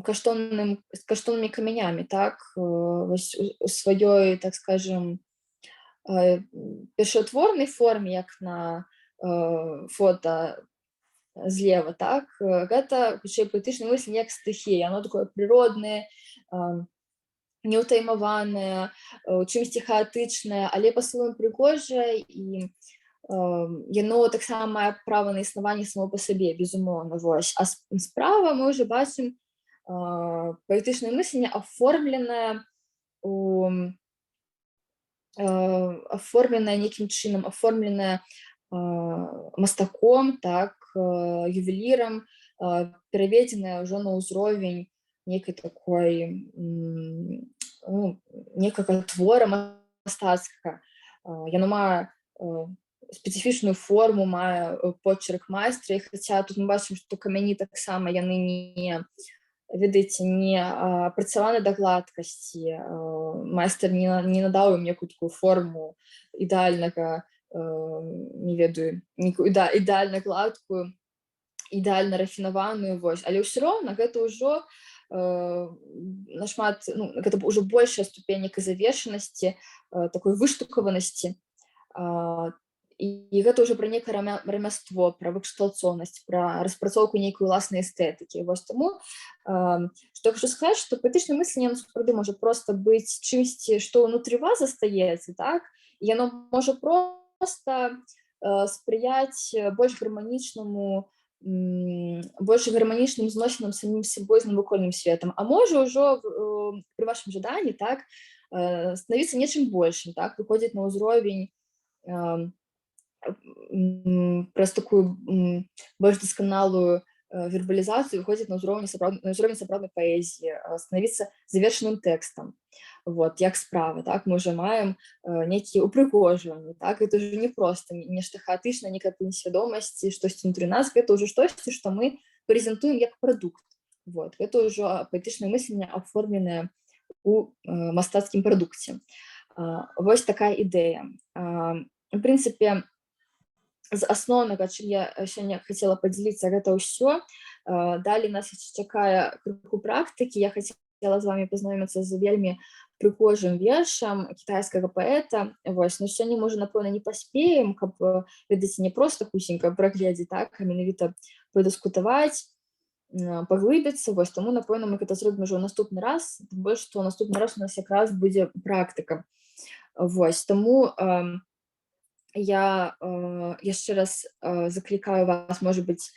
каштоўнымі камянямі, так, вось у сваёй, так скажем, першаўтворнай форме, як на фота злева, так, гэта хутчэй паэтычнае мысленне як стыхія, яно такое прыроднае, неўтаймаванае, у чымсьці хаатычнае, але па-свойму прыгожае, і яно таксама мае права на існаванне само па сабе, безумоўна, вось. А справа мы ўжо бачым паэтычнае мысленне аформленае нейкім чынам, аформленае мастаком, так, ювелірам, пераведзенае ўжо на ўзровень некай такой, некага твора мастацкага. Яно мае спецыфічную форму, мае почерк майстра, і хаця тут мы бачым, што камяні таксама яны не, ведаеце, не апрацаваны да гладкасці, майстар не надаў ім некую такую форму ідэальнага, не ведаю, ідэальна гладкую, ідэальна рафінаваную, вось, але ўсё роўна гэта ўжо нашмат, гэта ўжо большая ступень некай завершанасці, такой выштукаванасці, і гэта ўжо пра некае рамяство, пра выкшталцоўнасць, пра распрацоўку нейкай уласнай эстэтыкі. Вось таму, што я хочу сказаць, што паэтычнае мысленне сапраўды можа проста быць чымсьці, што ўнутры вас застаецца, так, і яно можа проста спрыяць больш гарманічным зносінам самім сабой з навакольным светам, а можа ўжо пры вашым жаданні, так, станавіцца нечым большым, так, выходзіць на ўзровень праз такую больш дасканалую вербалізацыю, выходзіць на ўзровень сапраўднай паэзіі, станавіцца завершаным тэкстам. Вот, як справа, так, мы ўжо маем нейкія упрыгожванні, так, гэта ўжо не проста нешта хаатычнае, некая несвядомасці, штосьці ўнутры нас, гэта ўжо штосьці, што мы прэзентуем як прадукт. Вот, гэта ўжо паэтычнае мысленне аформленае у мастацкім прадукце. Вось такая ідэя. У прынцыпе, з асноўнага, чым я сёння хацела падзяліцца, гэта ўсё. Далей нас чакае крыху практыкі. Я хацела з вамі пазнаёміцца з вельмі прыгожым вершам кітайскага паэта. Вось, ну сёння мы ўжо, напэўна, не паспеем, каб, ведаеце, не проста хусенька прагледзець, так, а менавіта падыскутаваць, паглыбіцца. Вось, таму, напэўна, мы гэта зробім ужо ў наступны раз, тым больш, што ў наступны раз у нас якраз будзе практыка. Вось, таму я яшчэ раз заклікаю вас, можа быць,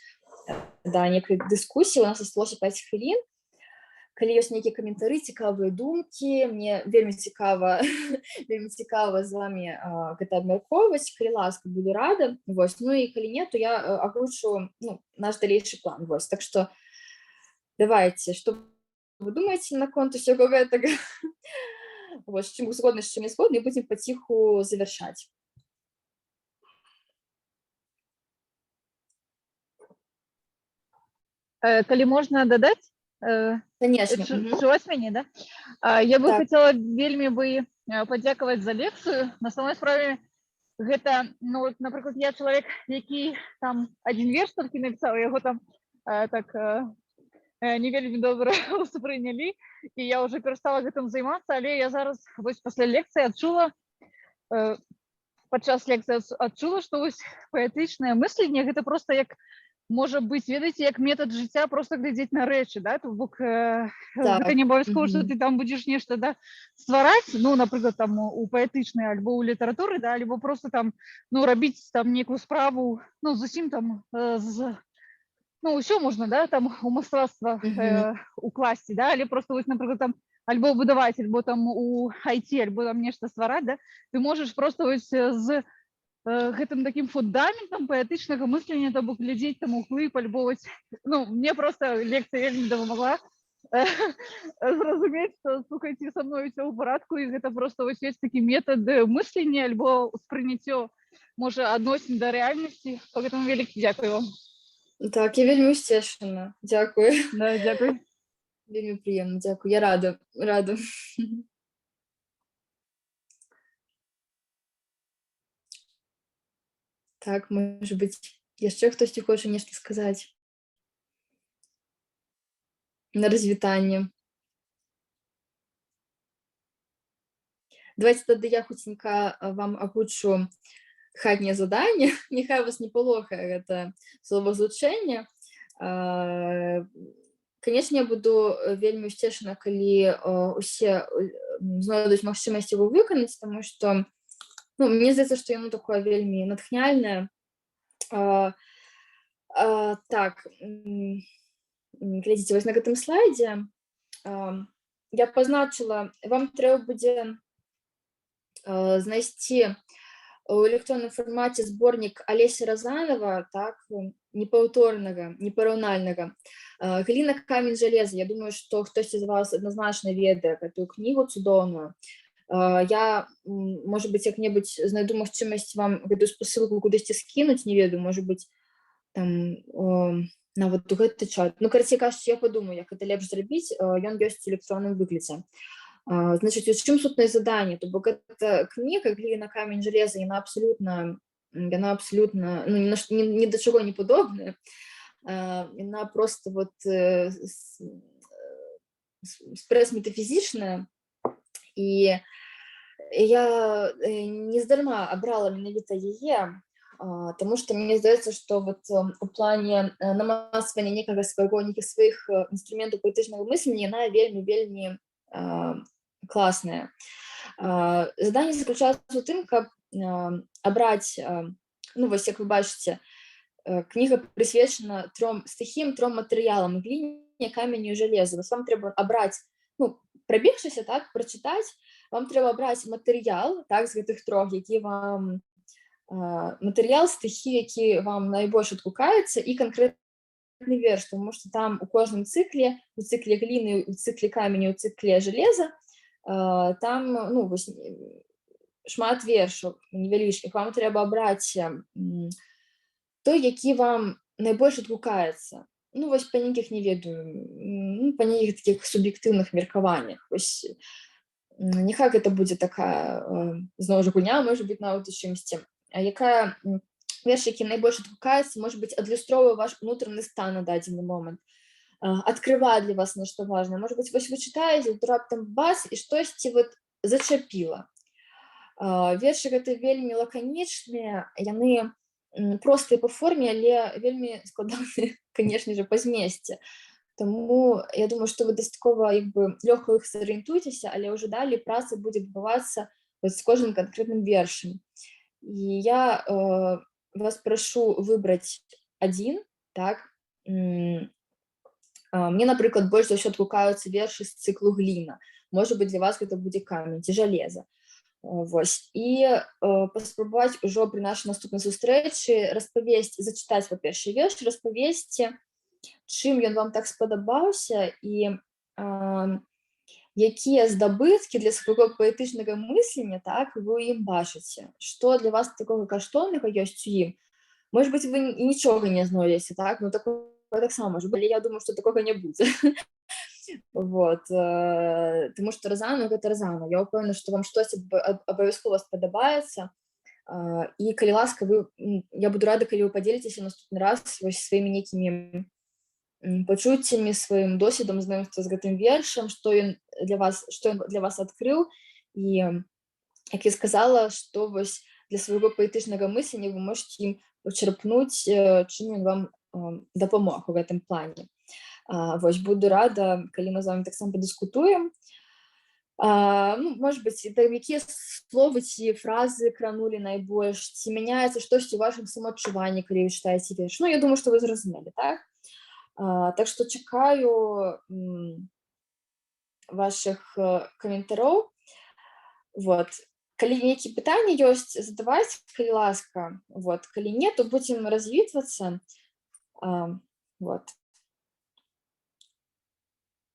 да некай дыскусіі. У нас асталося 5 хвілін. Калі ёсць нейкія каментары, цікавыя думкі, мне вельмі цікава з вамі гэта абмяркоўваць, калі ласка, буду рада. Вось, ну і калі не, то я агучу наш далейшы план. Вось, так што давайце, што вы думаеце наконт усяго гэтага? Вось, чым вы згодны, з чым не згодны, і будзем паціху завяршаць. Калі можна дадаць? Конечно. Чуваць мяне, да? Я бы хацела вельмі бы падзякаваць за лекцыю. На самой справе гэта, ну, напрыклад, я чалавек, які там адзін верш толькі напісаў, яго там так не вельмі добра ўспрынялі, і я ўжо перастала гэтым займацца, але я зараз вось пасля лекцыі адчула, падчас лекцыі адчула, што вось паэтычнае мысленне гэта проста як можа быць, ведаеце, як метад жыцця, проста глядзець на рэчы, да, то бок гэта не абавязкова, што ты там будзеш нешта, да, ствараць, ну, напрыклад, там у паэтычнай альбо ў літаратуры, да, альбо проста там, ну, рабіць там некую справу, ну, зусім там з ну ўсё можна, да, там у мастацтва укласці, да, але просто вось, напрыклад, там альбо будаваць, альбо там у IT, альбо там нешта ствараць, да, ты можаш просто вось з гэтым таким фундаментам паэтычнага мыслення, то бок глядзець там углыб, альбо вось, ну, мне просто лекцыя вельмі дапамагла зразумець, што, слухайце, са мной усё ў парадку, і гэта просто вось ёсць такі метад мыслення альбо ўспрыняццё, можа, адносін да рэальнасці. Пагэтаму вялікі дзякуй вам. Так, я вельмі ўсцешана. Дзякую. Да, дзякуй. Вельмі прыемна, дзякуй. Я рада. Так, можа быць, яшчэ хтосьці хоча нешта сказаць? На развітанне. Давайте тады я хуценька вам агучу хатняе заданне. Няхай вас не палохае гэта словазлучэнне. Канешне, я буду вельмі ўсцешана, калі усе знойдуць магчымасць яго выканаць, таму што, ну, мне здаецца, што яно такое вельмі натхняльнае. Так, глядзіце, вось на гэтым слайдзе я пазначыла, вам трэба будзе знайсці у электронным фармаце зборнік Алесі Разанова, так, непаўторнага, непараўнальнага. «Гліна, камень, жалеза». Я думаю, што хтосьці з вас адназначна ведае гэтую кнігу цудоўную. Я, можа быць, як-небудзь знайду магчымасць вам гэтую спасылку кудысьці скінуць, не ведаю, можа быць, там, нават у гэты чат. Ну, карацей кажучы, я падумаю, як гэта лепш зрабіць, ён ёсць у электронным выглядзе. Значит, у чым сутнае заданне? То бок гэта кніга «Гліна, камень, жалеза», яна абсалютна, ну, ні да чаго не падобная. Яна просто вот спрэс-метафізічная. І я нездарма абрала менавіта яе, таму што мне здаецца, што вот у плане намацвання некага нейкіх сваіх інструментаў паэтычнага мыслення яна вельмі класная. Заданне заключаецца ў тым, каб абраць, ну, вось як вы бачыце, кніга прысвечана 3 стыхіям, 3 матэрыялам: гліне, каменю і жалезу. Вось вам трэба абраць, ну, прабегшыся, так, прачытаць, вам трэба абраць матэрыял, так, з гэтых 3, які вам матэрыял, стыхі, які вам найбольш адгукаецца, і канкрэтны верш, тому што там у кожным цыкле, у цыкле гліны, у цыкле каменю, у цыкле жалеза, там, ну, вось, шмат вершаў невялічкіх. Вам трэба абраць той, які вам найбольш адгукаецца. Ну, вось па нейкіх, не ведаю, ну, па нейкіх такіх суб'ектыўных меркаваннях. Вось, няхай гэта будзе такая, зноў жа, гульня, можа быць, нават у чымсьці. А якая верш, які найбольш адгукаецца, можа быць, адлюстроўвае ваш унутраны стан на дадзены момант, адкрывае для вас нешта важнае. Можа быць, вось вы чытаеце, тут раптам бац, і штосьці вот зачапіла. Вершы гэта вельмі лаканічныя, яны простыя па форме, але вельмі складаныя, канешне же, па змесце. Таму я думаю, што вы дастаткова лёгка іх зарыентуецеся, але ўжо далей праца будзе адбывацца з кожным канкрэтным вершам. І я вас прашу выбраць адзін, так. Мне, напрыклад, больш за ўсё адгукаюцца вершы з цыклу «Гліна». Можа быць, для вас гэта будзе камень ці жалеза. Вось. І паспрабаваць ужо пры нашай наступнай сустрэчы распавесці, зачытаць, па-першае, верш, распавесці, чым ён вам так спадабаўся і якія здабыткі для свайго паэтычнага мыслення, так, вы ў ім бачыце, што для вас такога каштоўнага ёсць у ім. Можа быць, вы нічога не знойдзеце, так, ну такое таксама можа быць, але я думаю, што такога не будзе. Вот, таму што Разанов гэта Разанов. Я ўпэўнена, што вам штосьці абавязкова спадабаецца. І калі ласка, я буду рада, калі вы падзеліцеся наступны раз сваімі нейкімі пачуццямі, сваім досведам знаёмства з гэтым вершам, што ён для вас адкрыў. І, як я сказала, што вось для свайго паэтычнага мыслення вы можаце ім пачерпнуць, чым ён вам дапамог у гэтым плане. Вось, буду рада, калі мы з вами таксама падыскутуем. Ну, можа быць, якія словы ці фразы кранулі найбольш, ці мяняецца штосьці ў вашым самаадчуванні, калі вы чытаеце верш. Ну, я думаю, што вы зразумелі, так? Так што чакаю вашых каментароў. Вот. Калі нейкія пытанні ёсць, задавайце, калі ласка. Вот. Калі не, то будзем развітвацца. Вот.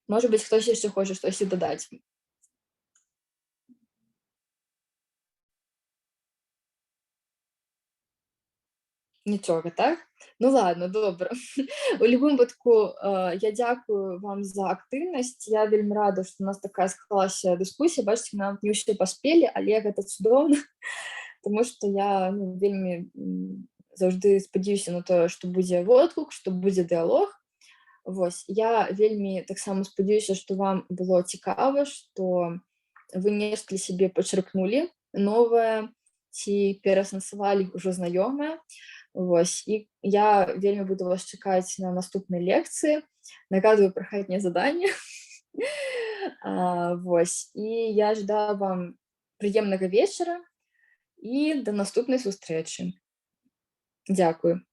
Можа быць, хтось яшчэ хоча штосьці дадаць. Нічога, так? Ну ладно, добра. У любым выпадку я дзякую вам за актыўнасць. Я вельмі рада, што у нас такая склалася дыскусія. Бачыце, нам не ўсё паспелі, але гэта цудоўна, таму што я вельмі заўжды спадзяюся на тое, што будзе водгук, што будзе дыялог. Вось. Я вельмі таксама спадзяюся, што вам было цікава, што вы нешта для сябе пачерпнулі новае ці пераасэнсавалі ўжо знаёмае. Вось. І я вельмі буду вас чакаць на наступнай лекцыі. Нагадваю пра хатняе заданне. Вось. І я жадаю вам прыемнага вечара і да наступнай сустрэчы. Дзякую.